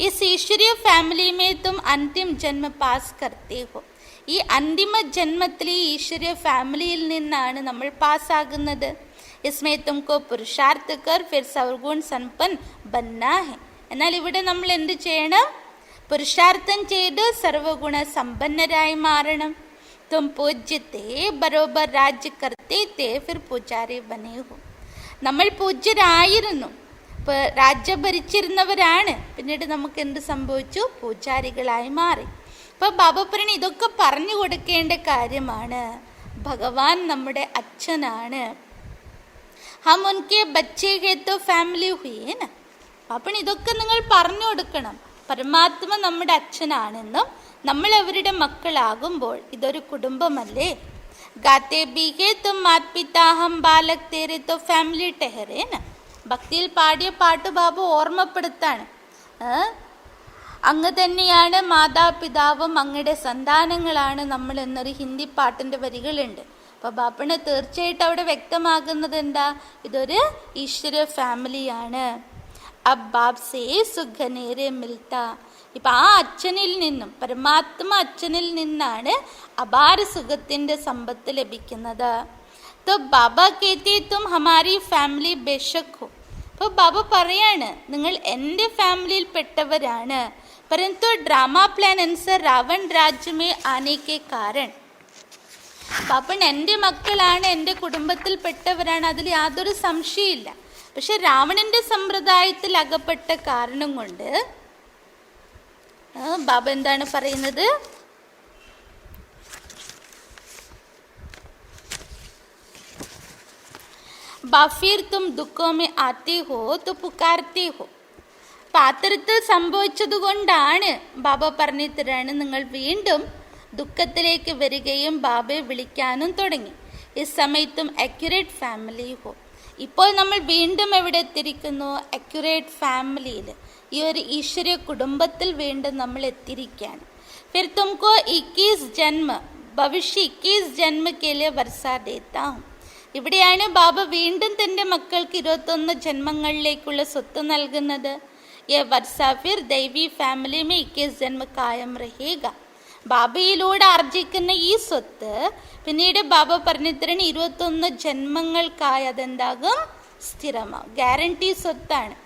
[SPEAKER 2] इस ईश्वरीय फैमिली में तुम अंतिम जन्म पास करते हो. ഈ അന്തിമ ജന്മത്തിൽ ഈ ഈശ്വരീയ ഫാമിലിയിൽ നിന്നാണ് നമ്മൾ പാസ്സാകുന്നത്. इसमें तुमको पुरुषार्थ कर फिर सर्वगुण संपन्न बनना है. എന്നാൽ ഇവിടെ നമ്മൾ എന്ത് ചെയ്യണം? പുരുഷാർത്ഥം ചെയ്ത് സർവഗുണ സമ്പന്നരായി മാറണം. തും പൂജ്യത്തെ ബരോബർ രാജ്യ കർത്തേ തേ ഫിർ പൂജാരി ബനേ ഹോ. നമ്മൾ പൂജ്യരായിരുന്നു, രാജ്യം ഭരിച്ചിരുന്നവരാണ്. പിന്നീട് നമുക്ക് എന്ത് സംഭവിച്ചു? പൂജാരികളായി മാറി. അപ്പൊ ബാബ പറഞ്ഞ ഇതൊക്കെ പറഞ്ഞു കൊടുക്കേണ്ട കാര്യമാണ്. ഭഗവാൻ നമ്മുടെ അച്ഛനാണ്. ഹം ഉൻകെ ബച്ചേ ഹേ തോ ഫാമിലി ഹുയേ ന. അപ്പം ഇതൊക്കെ നിങ്ങൾ പറഞ്ഞു കൊടുക്കണം. പരമാത്മ നമ്മുടെ അച്ഛനാണെന്നും നമ്മൾ അവരുടെ മക്കളാകുമ്പോൾ ഇതൊരു കുടുംബമല്ലേ. ഗാത്തെ ബീഹേ തും മാത് പിതാ ഹം ബാലക് തേരെ തോ ഫാമിലി ടെഹറേ ന. ഭക്തിയിൽ പാടിയ പാട്ട് ബാബു ഓർമ്മപ്പെടുത്താണ്. അങ്ങ് തന്നെയാണ് മാതാപിതാവും അങ്ങയുടെ സന്താനങ്ങളാണ് നമ്മൾ എന്നൊരു ഹിന്ദി പാട്ടിൻ്റെ വരികളുണ്ട്. അപ്പോൾ ബാപ്പണ് തീർച്ചയായിട്ടും അവിടെ വ്യക്തമാകുന്നത് എന്താ? ഇതൊരു ഈശ്വര ഫാമിലിയാണ്. അബ് ബാബ് സേ സുഖനേരെ മിൽത്ത. ഇപ്പം ആ അച്ഛനിൽ നിന്നും, പരമാത്മ അച്ഛനിൽ നിന്നാണ് അപാര സുഖത്തിൻ്റെ സമ്പത്ത് ലഭിക്കുന്നത്. तो बाबा कहते तुम हमारी फैमिली बेशक हो. അപ്പോൾ ബാബ പറയാണ് നിങ്ങൾ എൻ്റെ ഫാമിലിയിൽ പെട്ടവരാണ്. परंतु ड्रामा प्लान अनुसार रावण राज्य में आने के कारण. ബാപ്പൻ എൻ്റെ മക്കളാണ്, എൻ്റെ കുടുംബത്തിൽ പെട്ടവരാണ്, അതിൽ യാതൊരു സംശയമില്ല. പക്ഷെ രാവണന്റെ സമ്പ്രദായത്തിൽ അകപ്പെട്ട കാരണം കൊണ്ട് ബാബ എന്താണ് പറയുന്നത്? ബാഫിർ തും ദുഃഖമേ ആത്തെ ഹോ തോ പുകാർത്തെ ഹോ. പാത്രത്തിൽ സംഭവിച്ചതുകൊണ്ടാണ് ബാബ പറഞ്ഞു തരാണ് നിങ്ങൾ വീണ്ടും ദുഃഖത്തിലേക്ക് വരികയും ബാബയെ വിളിക്കാനും തുടങ്ങി. ഈ സമയത്തും അക്യുറേറ്റ് ഫാമിലി ഹോ. ഇപ്പോൾ നമ്മൾ വീണ്ടും എവിടെ എത്തിയിരിക്കുന്നു? അക്യുറേറ്റ് ഫാമിലിയിൽ, ഈ ഒരു ഈശ്വരീയ കുടുംബത്തിൽ വീണ്ടും നമ്മൾ എത്തിയിരിക്കുകയാണ്. ഫിർ തുംകോ 21 ജന്മ ഭവിഷ്യ 21 ജന്മ കെ ലിയേ വർഷ ദേത്താ ഹൂം. ഇവിടെയാണ് ബാബ വീണ്ടും തൻ്റെ മക്കൾക്ക് 21 ജന്മങ്ങളിലേക്കുള്ള സ്വത്ത് നൽകുന്നത്. യേ വർഷ ഫിർ ദൈവി ഫാമിലി മേ 21 ജന്മ കായം രഹേഗ. ബാബയിലൂടെ ആർജിക്കുന്ന ഈ സ്വത്ത് പിന്നീട് ബാബ പറഞ്ഞു തരുന്ന 21 ജന്മങ്ങൾക്കായി അതെന്താകും? സ്ഥിരമാകും. ഗ്യാരണ്ടി സ്വത്താണ്.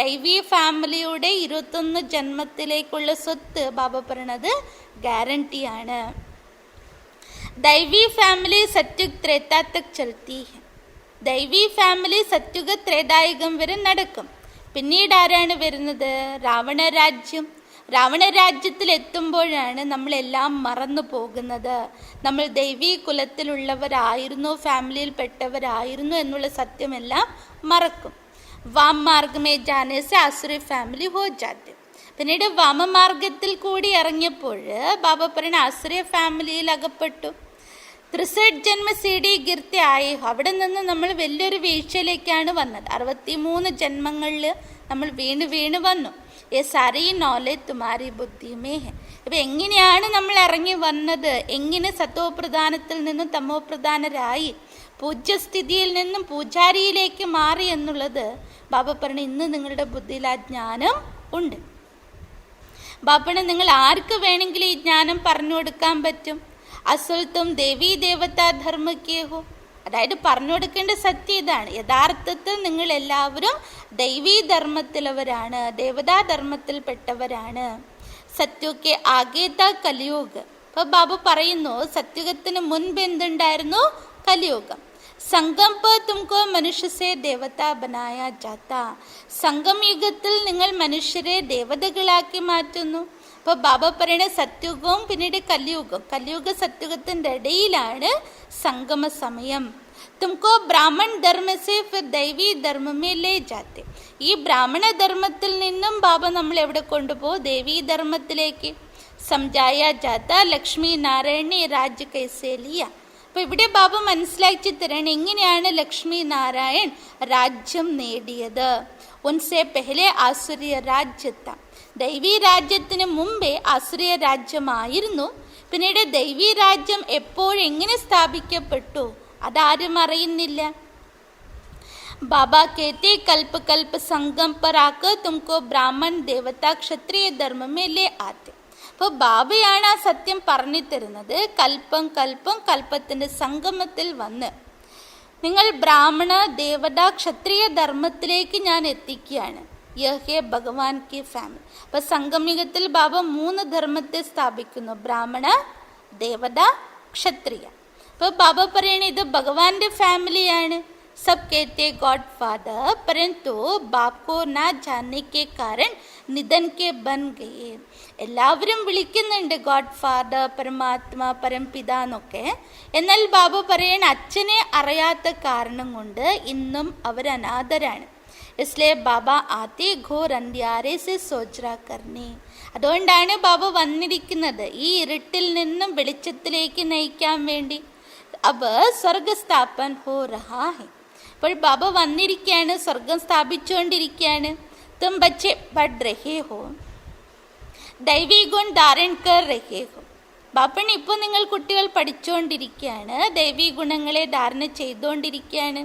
[SPEAKER 2] ദൈവീ ഫാമിലിയുടെ 21 ജന്മത്തിലേക്കുള്ള സ്വത്ത് ബാബ പറയണത് ഗ്യാരണ്ടിയാണ്. दैवी फैमिली सत्युग त्रेता तक चलती है. ദൈവീ ഫാമിലി സത്യുഗ ത്രേതായുഗം വരെ നടക്കും. പിന്നീട് ആരാണ് വരുന്നത്? രാവണരാജ്യം. രാവണരാജ്യത്തിൽ എത്തുമ്പോഴാണ് നമ്മളെല്ലാം മറന്നു പോകുന്നത്. നമ്മൾ ദൈവീ കുലത്തിലുള്ളവരായിരുന്നു, ഫാമിലിയിൽ പെട്ടവരായിരുന്നു എന്നുള്ള സത്യമെല്ലാം മറക്കും. വാം മാർഗമേ ജാനേ സെ ആസുരി ഫാമിലി ഹോ ജാത്തെ. പിന്നീട് വാമമാർഗത്തിൽ കൂടി ഇറങ്ങിയപ്പോൾ ബാബ പറയുന്ന ആസുരി ഫാമിലിയിൽ അകപ്പെട്ടു. 63 ജന്മ സീഡി ഗിർത്തി ആയി. അവിടെ നിന്ന് നമ്മൾ വലിയൊരു വീഴ്ചയിലേക്കാണ് വന്നത്. 63 ജന്മങ്ങളിൽ നമ്മൾ വീണ് വന്നു. ഏ സാരി നോളേജ് തുമാരി ബുദ്ധിമേ ഹെ. ഇപ്പം എങ്ങനെയാണ് നമ്മൾ ഇറങ്ങി വന്നത്? എങ്ങനെ സത്വപ്രധാനത്തിൽ നിന്നും തമോപ്രധാനരായി പൂജ്യസ്ഥിതിയിൽ നിന്നും പൂജാരിയിലേക്ക് മാറി എന്നുള്ളത് ബാബ പറഞ്ഞു ഇന്ന് നിങ്ങളുടെ ബുദ്ധിയിൽ ആ ജ്ഞാനം ഉണ്ട്. ബാബണ് നിങ്ങൾ ആർക്ക് വേണമെങ്കിലും ഈ ജ്ഞാനം പറഞ്ഞു കൊടുക്കാൻ പറ്റും. അസുൽ തും ദേവീ ദേവതാ ധർമ്മക്കേ ഹോ. അതായത് പറഞ്ഞു കൊടുക്കേണ്ട സത്യം ഇതാണ്. യഥാർത്ഥത്തിൽ നിങ്ങൾ എല്ലാവരും ദൈവീ ധർമ്മത്തിലവരാണ്, ദേവതാധർമ്മത്തിൽപ്പെട്ടവരാണ്. സത്യുക്കെ ആഗേത കലിയുഗ്. അപ്പൊ ബാബു പറയുന്നു സത്യുഗത്തിന് മുൻപ് എന്തുണ്ടായിരുന്നു? കലിയുഗം. സംഗം പർ തുംകോ മനുഷ്യസെ ദേവത ബനായ ജാത്ത. സംഗം യുഗത്തിൽ നിങ്ങൾ മനുഷ്യരെ ദേവതകളാക്കി മാറ്റുന്നു. അപ്പോൾ ബാബ പറയുന്ന സത്യുഗവും പിന്നീട് കലിയുഗം, കലിയുഗ സത്യുഗത്തിൻ്റെ ഇടയിലാണ് സംഗമ സമയം. തുംകോ ബ്രാഹ്മൺ ധർമ്മസെ ഫിർ ദൈവീ ധർമ്മമേ ലേ ജാത്തെ. ഈ ബ്രാഹ്മണ ധർമ്മത്തിൽ നിന്നും ബാബ നമ്മൾ എവിടെ കൊണ്ടുപോകും? ദേവീ ധർമ്മത്തിലേക്ക്. समझाया जाता लक्ष्मी नारायण ने राज्य कैसे लिया. അപ്പൊ ഇവിടെ ബാബ മനസ്സിലാക്കി തരാണ് എങ്ങനെയാണ് ലക്ഷ്മി നാരായൺ രാജ്യം നേടിയത്. ഉൻസെ പെഹലെ ആസുരിയ രാജ്യത്ത, ദൈവീ രാജ്യത്തിന് മുമ്പേ ആസുരിയ രാജ്യമായിരുന്നു. പിന്നീട് ദൈവീ രാജ്യം എപ്പോഴെങ്ങനെ സ്ഥാപിക്കപ്പെട്ടു അതാരും അറിയുന്നില്ല. बाबा कहते कल्प कल्प संगम पर आकर तुमको ब्राह्मण देवता क्षत्रिय धर्म में ले आते. അപ്പോൾ ബാബയാണ് ആ സത്യം പറഞ്ഞു തരുന്നത്. കൽപ്പം കൽപ്പം കൽപ്പത്തിന്റെ സംഗമത്തിൽ വന്ന് നിങ്ങൾ ബ്രാഹ്മണ ദേവത ക്ഷത്രിയ ധർമ്മത്തിലേക്ക് ഞാൻ എത്തിക്കുകയാണ്. യഹേ ഭഗവാൻ കി ഫാമിലി. അപ്പൊ സംഗമയുഗത്തിൽ ബാബ 3 ധർമ്മത്തെ സ്ഥാപിക്കുന്നു, ബ്രാഹ്മണ ദേവത ക്ഷത്രിയ. അപ്പൊ ബാബ പറയണ ഇത് ഭഗവാന്റെ ഫാമിലിയാണ്. सब कहते गॉड फादर, परंतु बाप को ना जानने के कारण निधन के बन गए. എല്ലാവരും വിളിക്കുന്നുണ്ട് ഗോഡ് ഫാദർ, പരമാത്മ, പരംപിത എന്നൊക്കെ. എന്നാൽ ബാബ പറയണ അച്ഛനെ അറിയാത്ത കാരണം കൊണ്ട് ഇന്നും അവർ അനാഥരാണ്. इसलिए बाबा आते घोर अंधियारे से सोचरा करने. അതുകൊണ്ടാണ് ബാബ വന്നിരിക്കുന്നത് ഈ ഇരുട്ടിൽ നിന്നും വെളിച്ചത്തിലേക്ക് നയിക്കാൻ വേണ്ടി. अब स्वर्ग स्थापन हो रहा है. അപ്പോൾ ബാബ വന്നിരിക്കുകയാണ്, സ്വർഗം സ്ഥാപിച്ചുകൊണ്ടിരിക്കുകയാണ്. തും ബच्चे पढ़ रहे हो, ദൈവീ ഗുൺ ധാരൺ കർ രഹേ ഹോ. ബാപ്പൺ ഇപ്പോൾ നിങ്ങൾ കുട്ടികൾ പഠിച്ചുകൊണ്ടിരിക്കുകയാണ്, ദൈവീ ഗുണങ്ങളെ ധാരണ ചെയ്തുകൊണ്ടിരിക്കുകയാണ്.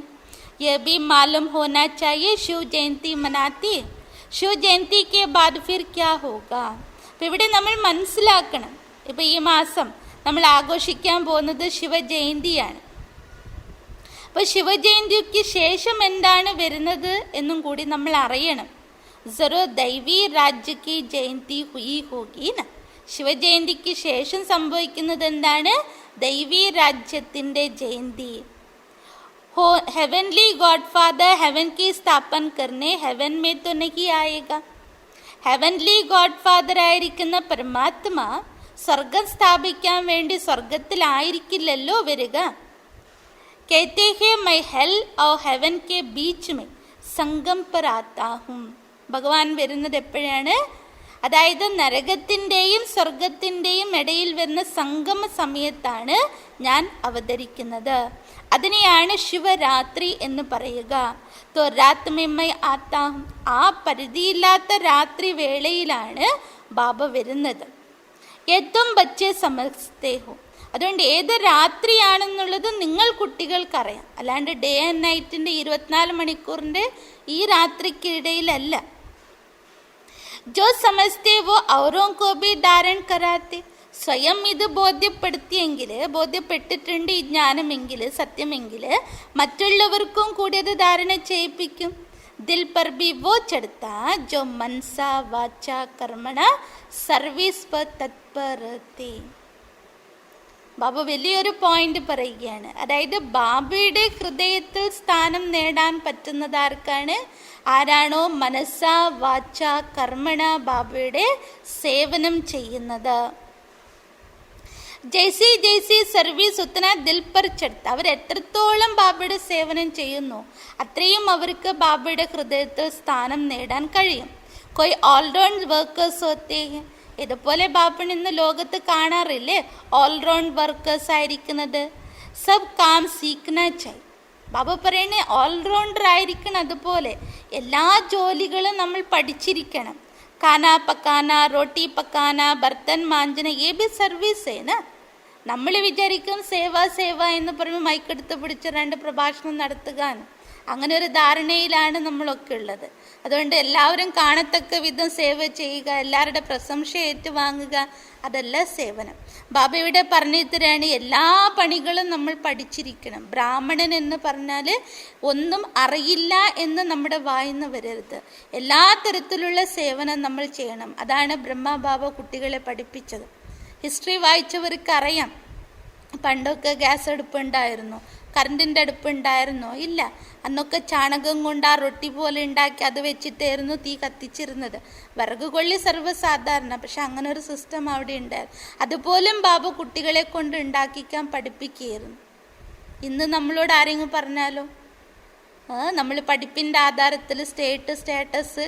[SPEAKER 2] ये भी मालूम होना चाहिए शिव जयंती मनाती, शिव जयंती के बाद फिर क्या होगा. അപ്പോൾ ഇവിടെ നമ്മൾ മനസ്സിലാക്കണം, ഇപ്പം ഈ മാസം നമ്മൾ ആഘോഷിക്കാൻ പോകുന്നത് ശിവജയന്തിയാണ്. അപ്പോൾ ശിവജയന്തിക്ക് ശേഷം എന്താണ് വരുന്നത് എന്നും കൂടി നമ്മൾ അറിയണം. ജറൂർ ദൈവീ രാജ്യ की ജയന്തി हुई होगी ना. ശിവജയന്തിക്ക് ശേഷം സംഭവിക്കുന്നത് എന്താണ്? ദൈവീ രാജ്യത്തിൻ്റെ ജയന്തി. हो हेवनली गॉडफादर हेवन की स्थापन करने हेवन में तो नहीं आएगा. हेवनली गॉडफादർ ആയിരിക്കുന്ന പരമാത്മ സ്വർഗം സ്ഥാപിക്കാൻ വേണ്ടി സ്വർഗത്തിലായിരിക്കില്ലല്ലോ വരിക. कहते हैं मैं हेल और हेवन के बीच में संगम पर आता हूँ. ഭഗവാൻ വരുന്നത് എപ്പോഴാണ്? അതായത് നരകത്തിൻ്റെയും സ്വർഗത്തിൻ്റെയും ഇടയിൽ വരുന്ന സംഗമ സമയത്താണ് ഞാൻ അവതരിക്കുന്നത്. അതിനെയാണ് ശിവരാത്രി എന്ന് പറയുക. തോ രാത് മേ മൈ ആത്താ ഹും. ആ പരിധിയില്ലാത്ത രാത്രി വേളയിലാണ് ബാബ വരുന്നത്. ഏതും ബച്ചേ സമസ്തേ ഹോ. അതുകൊണ്ട് ഏത് രാത്രിയാണെന്നുള്ളത് നിങ്ങൾ കുട്ടികൾക്കറിയാം, അല്ലാണ്ട് ഡേ ആൻഡ് നൈറ്റിൻ്റെ 24 മണിക്കൂറിൻ്റെ ഈ രാത്രിക്കിടയിലല്ല. ജോ സമസ്തേ വോ ഔറോ കോ ഭി ധാരൺ കരാത്തെ. സ്വയം ഇത് ബോധ്യപ്പെട്ടിട്ടുണ്ട് ഈ ജ്ഞാനമെങ്കിൽ, സത്യമെങ്കിൽ മറ്റുള്ളവർക്കും കൂടി അത് ധാരണ ചെയ്യിപ്പിക്കും. ദിൽ പർ ഭി വോ ചढ़ता जो मनसा वाचा कर्मणा സർവീസ് पर तत्पर रहते. ബാബ വലിയൊരു പോയിന്റ് പറയുകയാണ്. അതായത് ബാബയുടെ ഹൃദയത്തിൽ സ്ഥാനം നേടാൻ പറ്റുന്നത് ആർക്കാണ്? ആരാണോ മനസ്സ വാച കർമ്മണ ബാബയുടെ സേവനം ചെയ്യുന്നത്. ജൈസി ജൈസി സർവീസ് ഉത്തന ദിൽ പർ ചढ़ता. അവർ എത്രത്തോളം ബാബയുടെ സേവനം ചെയ്യുന്നു അത്രയും അവർക്ക് ബാബയുടെ ഹൃദയത്തിൽ സ്ഥാനം നേടാൻ കഴിയും. കോയി ഓൾറൗണ്ട് വർക്കേഴ്സ് ഹോത്തെ ഹൈ. ഇതുപോലെ ബാബൻ ഇന്ന് ലോകത്ത് കാണാറില്ലേ ഓൾറൗണ്ട് വർക്കേഴ്സ് ആയിരിക്കുന്നത്. സബ് കാം സീഖ്ന ചായി. ബാബ പറയണേ ഓൾറൗണ്ടർ ആയിരിക്കണം. അതുപോലെ എല്ലാ ജോലികളും നമ്മൾ പഠിച്ചിരിക്കണം. खाना पकाना, रोटी पकाना, बर्तन मांजना, ये भी സർവീസ് है ना. നമ്മൾ വിചാരിക്കും സേവ സേവ എന്ന് പറയുമ്പോൾ മൈക്കെടുത്ത് പിടിച്ച് 2 പ്രഭാഷണം നടത്തുക. അങ്ങനെ ഒരു ധാരണയിലാണ് നമ്മളൊക്കെ ഉള്ളത്. അതുകൊണ്ട് എല്ലാവരും കാണത്തക്ക വിധം സേവ ചെയ്യുക, എല്ലാവരുടെ പ്രശംസ ഏറ്റുവാങ്ങുക, അതല്ല സേവനം. ബാബ ഇവിടെ പറഞ്ഞു തരാണ് എല്ലാ പണികളും നമ്മൾ പഠിച്ചിരിക്കണം. ബ്രാഹ്മണൻ എന്ന് പറഞ്ഞാൽ ഒന്നും അറിയില്ല എന്ന് നമ്മുടെ വായിന്ന് വരരുത്. എല്ലാ തരത്തിലുള്ള സേവനം നമ്മൾ ചെയ്യണം. അതാണ് ബ്രഹ്മ ബാബ കുട്ടികളെ പഠിപ്പിച്ചത്. ഹിസ്റ്ററി വായിച്ചവർക്ക് അറിയാം, പണ്ടൊക്കെ ഗ്യാസ് അടുപ്പ് ഉണ്ടായിരുന്നു, കറണ്ടിൻ്റെ അടുപ്പ് ഉണ്ടായിരുന്നോ? ഇല്ല. അന്നൊക്കെ ചാണകം കൊണ്ട് ആ റൊട്ടി പോലെ ഉണ്ടാക്കി അത് വെച്ചിട്ടായിരുന്നു തീ കത്തിച്ചിരുന്നത്. വിറക് കൊള്ളി സർവ്വസാധാരണ, പക്ഷെ അങ്ങനെ ഒരു സിസ്റ്റം അവിടെ ഉണ്ടായിരുന്നു. അതുപോലും ബാബു കുട്ടികളെ കൊണ്ട് ഉണ്ടാക്കിക്കാൻ പഠിപ്പിക്കുകയായിരുന്നു. ഇന്ന് നമ്മളോട് ആരെങ്കിലും പറഞ്ഞാലോ നമ്മൾ പഠിപ്പിൻ്റെ ആധാരത്തിൽ സ്റ്റാറ്റസ്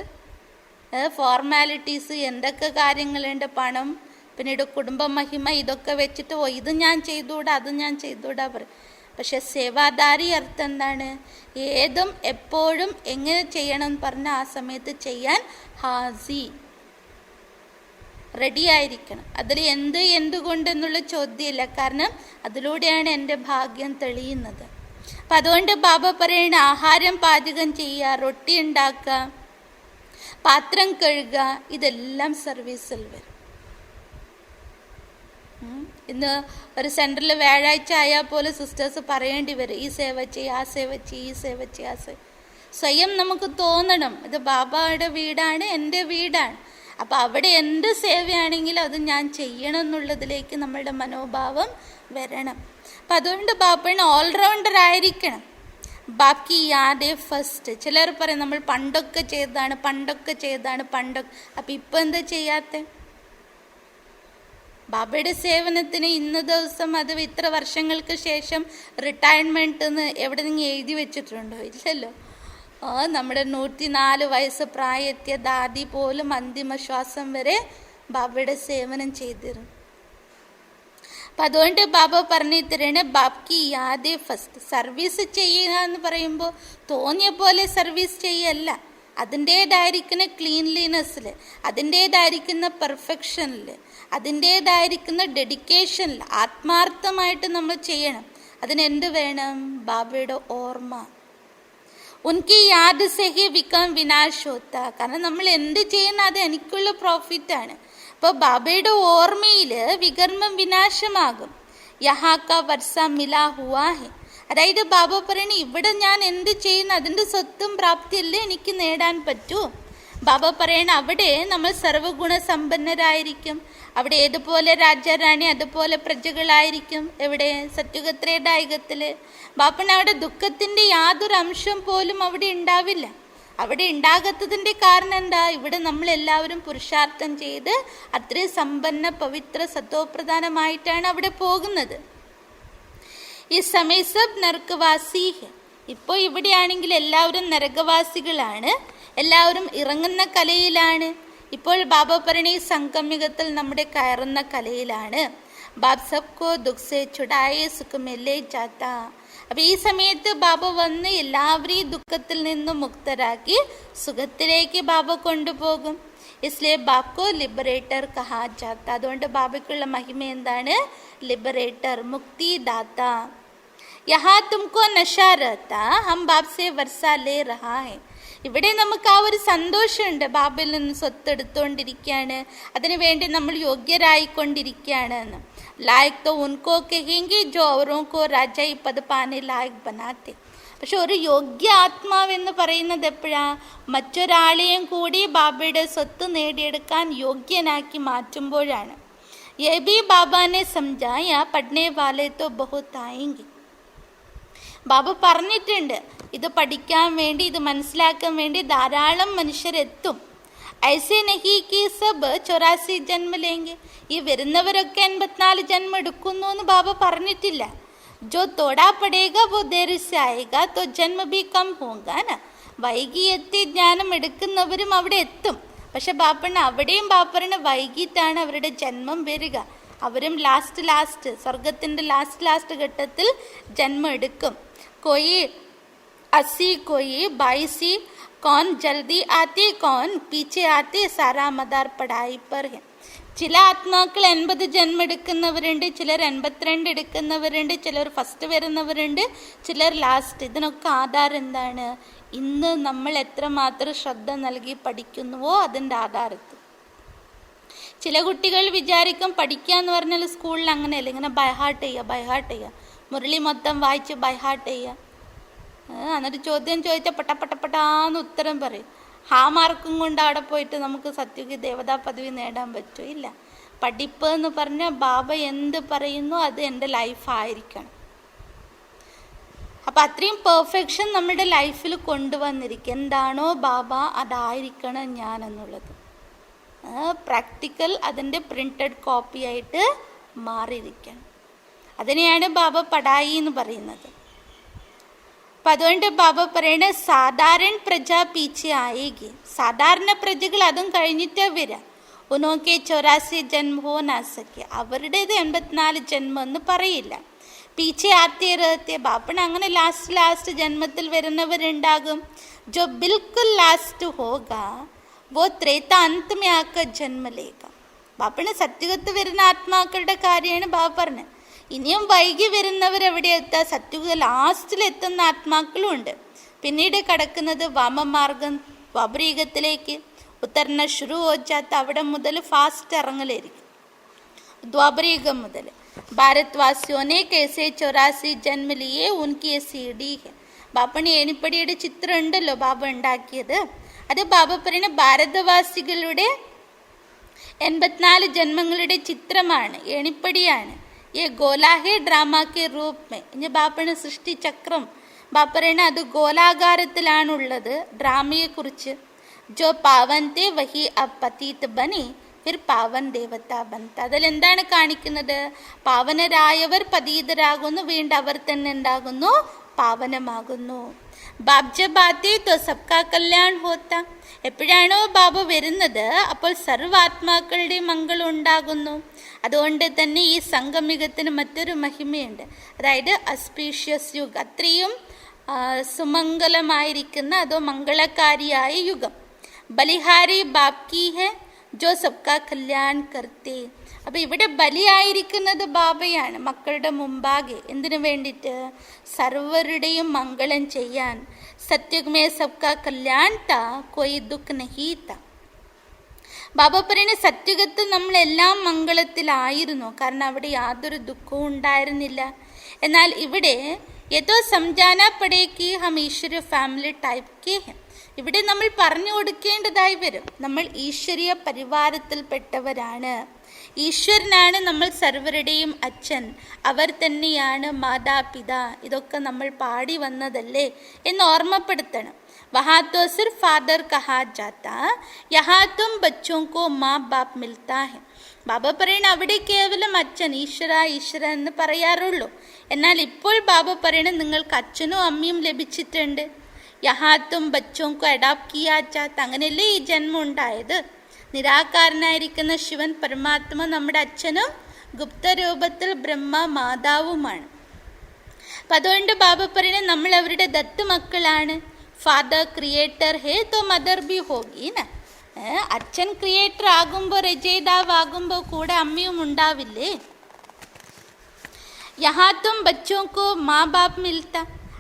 [SPEAKER 2] ഫോർമാലിറ്റീസ് എന്തൊക്കെ കാര്യങ്ങളുണ്ട്, പണം പിന്നീട് കുടുംബ മഹിമ ഇതൊക്കെ വെച്ചിട്ട് ഇത് ഞാൻ ചെയ്തുകൂടാ അത് ഞാൻ ചെയ്തുകൂടാ പറയും. പക്ഷെ സേവാദാരി അർത്ഥം എന്താണ്? ഏതും എപ്പോഴും എങ്ങനെ ചെയ്യണം എന്ന് പറഞ്ഞാൽ ആ സമയത്ത് ചെയ്യാൻ ഹാസി, റെഡി ആയിരിക്കണം. അതിൽ എന്തുകൊണ്ടെന്നുള്ള ചോദ്യമില്ല, കാരണം അതിലൂടെയാണ് എൻ്റെ ഭാഗ്യം തെളിയുന്നത്. അപ്പം അതുകൊണ്ട് ബാബ പറയണ ആഹാരം പാചകം ചെയ്യുക, റൊട്ടി ഉണ്ടാക്കുക, പാത്രം കഴുകുക, ഇതെല്ലാം സർവീസിൽ വരും. ഇന്ന് ഒരു സെൻറ്ററിൽ വ്യാഴാഴ്ച ആയാൽ പോലും സിസ്റ്റേഴ്സ് പറയേണ്ടി വരും, ഈ സേവ ചെയ്യുക, ആ സേവ ചെയ്യുക, ഈ സേവ ചെയ്യുക, ആ സേവ. സ്വയം നമുക്ക് തോന്നണം ഇത് ബാബയുടെ വീടാണ്, എൻ്റെ വീടാണ്. അപ്പം അവിടെ എന്ത് സേവയാണെങ്കിലും അത് ഞാൻ ചെയ്യണം എന്നുള്ളതിലേക്ക് നമ്മളുടെ മനോഭാവം വരണം. അപ്പം അതുകൊണ്ട് ബാബ ഓൾറൗണ്ടർ ആയിരിക്കണം. ബാക്കി യാദേ ഫസ്റ്റ്. ചിലർ പറയും നമ്മൾ പണ്ടൊക്കെ ചെയ്തതാണ്. അപ്പം ഇപ്പം എന്താ ചെയ്യാത്ത? ബാബയുടെ സേവനത്തിന് ഇന്ന ദിവസം അത് ഇത്ര വർഷങ്ങൾക്ക് ശേഷം റിട്ടയർമെന്റ് എന്ന് എവിടെ നിങ്ങൾ എഴുതി വെച്ചിട്ടുണ്ടോ? ഇല്ലല്ലോ. നമ്മുടെ 104 വയസ്സ് പ്രായത്തിയ ദാദി പോലും അന്തിമ ശ്വാസം വരെ ബാബയുടെ സേവനം ചെയ്തിരുന്നു. അപ്പം അതുകൊണ്ട് ബാബ പറഞ്ഞു തരണേ, ബാക്കി യാദേ ഫസ്റ്റ്. സർവീസ് ചെയ്യുക എന്ന് പറയുമ്പോൾ തോന്നിയ പോലെ സർവീസ് ചെയ്യല്ല. അതിൻ്റേതായിരിക്കുന്ന ക്ലീൻലിനെസ്സിൽ, അതിൻ്റേതായിരിക്കുന്ന പെർഫെക്ഷനിൽ, അതിൻ്റേതായിരിക്കുന്ന ഡെഡിക്കേഷനിൽ ആത്മാർത്ഥമായിട്ട് നമ്മൾ ചെയ്യണം. അതിനെന്ത് വേണം? ബാബയുടെ ഓർമ്മ. ഉൻകി യാദ് സെ ഹി വികം വിനാശ് ഹോത്ത. കാരണം നമ്മൾ എന്ത് ചെയ്യുന്ന അത് എനിക്കുള്ള പ്രോഫിറ്റാണ്. അപ്പോൾ ബാബയുടെ ഓർമ്മയിൽ വികർമ്മം വിനാശമാകും. യഹാ കാ വർഷ മിലാ ഹുവാ ഹെ. അതായത് ബാബ പറയണ ഇവിടെ ഞാൻ എന്ത് ചെയ്യുന്ന അതിൻ്റെ സ്വത്തും പ്രാപ്തിയല്ലേ എനിക്ക് നേടാൻ പറ്റൂ. ബാബ പറയണ അവിടെ നമ്മൾ സർവഗുണ സമ്പന്നരായിരിക്കും. അവിടെ ഏതുപോലെ രാജാറാണി അതുപോലെ പ്രജകളായിരിക്കും. എവിടെ? സത്യുഗത്രേദായുഗത്തില്. ബാപ്പന അവിടെ ദുഃഖത്തിന്റെ യാതൊരു അംശം പോലും അവിടെ ഉണ്ടാവില്ല. അവിടെ ഉണ്ടാകാത്തതിന്റെ കാരണം എന്താ? ഇവിടെ നമ്മൾ എല്ലാവരും പുരുഷാർത്ഥം ചെയ്ത് അത്രയും സമ്പന്ന പവിത്ര സത്വപ്രധാനമായിട്ടാണ് അവിടെ പോകുന്നത്. ഈ സമയ സബ് നരകവാസി. ഇപ്പോൾ ഇവിടെയാണെങ്കിൽ എല്ലാവരും നരകവാസികളാണ്, എല്ലാവരും ഇറങ്ങുന്ന കലയിലാണ്. ഇപ്പോൾ ബാബ പറയണ ഈ സംഗമികത്തിൽ നമ്മുടെ കയറുന്ന കലയിലാണ്. ബാബ് സബ്കോ ദുഃഖ് ചുടായേ സുഖമില്ലേ ജാത്ത. അപ്പം ഈ സമയത്ത് ബാബ വന്ന് എല്ലാവരെയും ദുഃഖത്തിൽ നിന്നും മുക്തരാക്കി സുഖത്തിലേക്ക് ബാബ കൊണ്ടുപോകും. ഇസ്ലിയെ ബാബ്കോ ലിബറേറ്റർ കഹാ ജാത്ത. അതുകൊണ്ട് ബാബയ്ക്കുള്ള മഹിമ എന്താണ്? ലിബറേറ്റർ, മുക്തിദാത്ത. യഹാ തുംകോ നശാ രഹതാ ഹം ബാബ് സെ വർഷ ലേ രഹാ ഹൈ. ഇവിടെ നമുക്ക് ആ ഒരു സന്തോഷമുണ്ട്, ബാബയിൽ നിന്ന് സ്വത്തെടുത്തുകൊണ്ടിരിക്കുകയാണ്, അതിനു വേണ്ടി നമ്മൾ യോഗ്യരായിക്കൊണ്ടിരിക്കുകയാണ് എന്ന്. ലായക് തോ ഉൻകോ കഹേംഗെ ജോ ഔറോ കോ രാജായി പദ പാനെ ലായക് ബനാത്തെ. പക്ഷെ ഒരു യോഗ്യ ആത്മാവെന്ന് പറയുന്നത് എപ്പോഴാ? മറ്റൊരാളെയും കൂടി ബാബയുടെ സ്വത്ത് നേടിയെടുക്കാൻ യോഗ്യനാക്കി മാറ്റുമ്പോഴാണ്. യേ ഭി ബാബാനെ സംജായ പഠ്നെ വാലെ തോ ബഹുത് ആയെങ്കി. ബാബ പറഞ്ഞിട്ടുണ്ട്, ഇത് പഠിക്കാൻ വേണ്ടി, ഇത് മനസ്സിലാക്കാൻ വേണ്ടി ധാരാളം മനുഷ്യരെത്തും. ഐസേ നഹി കി സബ് 84 ജന്മ ലേങ്കെ. ഈ വരുന്നവരൊക്കെ 84 ജന്മം എടുക്കുന്നു എന്ന് ബാബ പറഞ്ഞിട്ടില്ല. ജോ തോടാ പടേഗ വോ ദേരി സെ ആയേഗ തോ ജന്മ ഭി കം ഹോഗാ ന. വൈകി എത്തി ജ്ഞാനം എടുക്കുന്നവരും അവിടെ എത്തും. പക്ഷെ ബാപ്പണ്ണ അവിടെയും ബാപ്പറിന് വൈകിട്ടാണ് അവരുടെ ജന്മം വരിക. അവരും ലാസ്റ്റ് സ്വർഗത്തിൻ്റെ ലാസ്റ്റ് ഘട്ടത്തിൽ ജന്മം എടുക്കും. कोई 80, कोई 22, कौन जल्दी आते कौन पीछे आते, सारा मदार पढ़ाई पर है. ചില ആത്മാക്കൾ 80 ജന്മം എടുക്കുന്നവരുണ്ട്, ചിലർ 82 എടുക്കുന്നവരുണ്ട്, ചിലർ ഫസ്റ്റ് വരുന്നവരുണ്ട്, ചിലർ ലാസ്റ്റ്. ഇതിനൊക്കെ ആധാരം എന്താണ്? ഇന്ന് നമ്മൾ എത്രമാത്രം ശ്രദ്ധ നൽകി പഠിക്കുന്നുവോ അതിൻ്റെ ആധാരത്തിൽ. ചില കുട്ടികൾ വിചാരിക്കും പഠിക്കുക എന്ന് പറഞ്ഞാൽ സ്കൂളിൽ അങ്ങനെയല്ല, ഇങ്ങനെ ബൈഹാർട്ട് ചെയ്യുക, മുരളി മൊത്തം വായിച്ച് ബൈഹാർട്ട് ചെയ്യുക. എന്നിട്ട് ചോദ്യം ചോദിച്ചാൽ പട്ടാന്ന് ഉത്തരം പറയും. ഹാ മാർക്കും കൊണ്ട് അവിടെ പോയിട്ട് നമുക്ക് സത്യുഗി ദേവതാ പദവി നേടാൻ പറ്റുമോ? ഇല്ല. പഠിപ്പ് എന്ന് പറഞ്ഞാൽ ബാബ എന്ത് പറയുന്നു അത് എൻ്റെ ലൈഫായിരിക്കണം. അപ്പം അത്രയും പെർഫെക്ഷൻ നമ്മുടെ ലൈഫിൽ കൊണ്ടുവന്നിരിക്കും. എന്താണോ ബാബ അതായിരിക്കണം ഞാൻ എന്നുള്ളത്. പ്രാക്ടിക്കൽ അതിൻ്റെ പ്രിന്റഡ് കോപ്പി ആയിട്ട് മാറിയിരിക്കണം. അതിനെയാണ് ബാബ പടായി എന്ന് പറയുന്നത്. അപ്പം അതുകൊണ്ട് ബാബ പറയണ സാധാരണ പ്രജ പീച്ചെ ആയേഗി. സാധാരണ പ്രജകൾ അതും കഴിഞ്ഞിട്ടേ വരാം. ഉനോക്കെ 84 ജന്മ ഹോ നാ സക്കെ, അവരുടേത് 84 ജന്മം എന്ന് പറയില്ല. പീച്ചെ ആത്തെ രഹത്തെ, ബാപ്പണ് അങ്ങനെ ലാസ്റ്റ് ജന്മത്തിൽ വരുന്നവരുണ്ടാകും. ജോ ബിൽക്കുൽ ലാസ്റ്റ് ഹോഗ വോ ത്രേത അന്ത് മേ ആക്കർ ജന്മ ലേഗ. ബാപ്പണ് സത്യുഗത്ത് വരുന്ന ആത്മാക്കളുടെ കാര്യമാണ് ബാബ പറഞ്ഞത്. ഇനിയും വൈകി വരുന്നവരെവിടെ എത്താ, സത്യുഗ ലാസ്റ്റിലെത്തുന്ന ആത്മാക്കളും ഉണ്ട്. പിന്നീട് കടക്കുന്നത് വാമമാർഗം ദ്വാപരയുഗത്തിലേക്ക്. ഉത്തരണ ശുരു ഹോജാത്ത, അവിടെ മുതൽ ഫാസ്റ്റ് ഇറങ്ങലായിരിക്കും. ദ്വാപരയുഗം മുതൽ ഭാരത്വാസിയോ ने कैसे 84 ജന്മ ലിയേ ഉൻകി സീഡി ഹെ. ബാപ്പണി ഏണിപ്പടിയുടെ ചിത്രം ഉണ്ടല്ലോ ബാബ ഉണ്ടാക്കിയത്. അത് ബാബ പറയുന്ന ഭാരതവാസികളുടെ 84 ജന്മങ്ങളുടെ ചിത്രമാണ്, ഏണിപ്പടിയാണ്. ये गोला है ड्रामा के रूप में. ഇനി ബാപ്പണ് സൃഷ്ടി ചക്രം ബാപ്പ പറയുന്ന അത് ഗോലാകാരത്തിലാണുള്ളത് ഡ്രാമയെക്കുറിച്ച്. ജോ പാവൻ തേ വഹി അബ് പതീത് ബനി ഫിർ പാവൻ ദേവത ബന്ത. അതിലെന്താണ് കാണിക്കുന്നത്? പാവനരായവർ പതീതരാകുന്നു, വീണ്ടും അവർ തന്നെ ഉണ്ടാകുന്നു, പാവനമാകുന്നു. ബാബ് ജബ് ആത്തെ തോ സബ്കാ കല്യാൺ ഹോത്ത. എപ്പോഴാണോ ബാബ വരുന്നത് അപ്പോൾ സർവാത്മാക്കളുടെ മംഗളം ഉണ്ടാകുന്നു. അതുകൊണ്ട് തന്നെ ഈ സംഗമികത്തിന് മറ്റൊരു മഹിമയുണ്ട്. അതായത് അസ്പീഷ്യസ് യുഗ്, അത്രയും സുമംഗലമായിരിക്കുന്ന അതോ മംഗളകാരിയായ യുഗം. ബലിഹാരി ബാപ്കി ഹെ ജോ സബ്കാ കല്യാൺ കർത്തേ. അപ്പം ഇവിടെ ബലിയായിരിക്കുന്നത് ബാബയാണ് മക്കളുടെ മുമ്പാകെ. എന്തിനു വേണ്ടിയിട്ട്? സർവരുടെയും മംഗളം ചെയ്യാൻ. സത്യുഗ്മേ സബ്കാ കല്യാൺ താ കോയി ദുഃഖ് നഹീ താ. ബാബ പറയുന്ന സത്യുഗത്ത് നമ്മളെല്ലാം മംഗളത്തിലായിരുന്നു, കാരണം അവിടെ യാതൊരു ദുഃഖവും ഉണ്ടായിരുന്നില്ല. എന്നാൽ ഇവിടെ ഏതോ സംജാന പടേക്ക് ഹം ഈശ്വര ഫാമിലി ടൈപ്പ് കെ ഹെ. ഇവിടെ നമ്മൾ പറഞ്ഞു കൊടുക്കേണ്ടതായി വരും, നമ്മൾ ഈശ്വരീയ പരിവാരത്തിൽപ്പെട്ടവരാണ്. ഈശ്വരനാണ് നമ്മൾ സർവരുടെയും അച്ഛൻ, അവർ തന്നെയാണ് മാതാപിതാ. ഇതൊക്കെ നമ്മൾ പാടി വന്നതല്ലേ എന്ന് ഓർമ്മപ്പെടുത്തണം. വഹാ തോ സിർഫ് ഫാദർ കഹാ ജാത്താ, യഹാ തും ബച്ചോं को മാ ബാപ്പ് മിൽത്താ ഹെ. ബാബ പറയണ അവിടെ കേവലം അച്ഛൻ ഈശ്വര ഈശ്വര എന്ന് പറയാറുള്ളൂ. എന്നാൽ ഇപ്പോൾ ബാബ പറയണ നിങ്ങൾക്ക് അച്ഛനും അമ്മയും ലഭിച്ചിട്ടുണ്ട്. യഹാ തും ബച്ചോं को അഡോപ്റ്റ് കിയാ ജാത്ത. അങ്ങനെയല്ലേ ഈ ജന്മം ഉണ്ടായത്. നിരാകാരനായിരിക്കുന്ന ശിവൻ പരമാത്മ നമ്മുടെ അച്ഛനും ഗുപ്തരൂപത്തിൽ ബ്രഹ്മ മാതാവുമാണ്. അപ്പം അതുകൊണ്ട് ബാബ പറയുന്നത് നമ്മൾ അവരുടെ ദത്ത് മക്കളാണ്. ഫാദർ ക്രിയേറ്റർ ഹേ തോ മദർ ബി ഹോഗീന. അച്ഛൻ ക്രിയേറ്റർ ആകുമ്പോൾ രചയിതാവ് ആകുമ്പോൾ കൂടെ അമ്മയും ഉണ്ടാവില്ലേ. യഹാ തും ബച്ചോं को മാ ബാപ്പ് മിൽത്ത.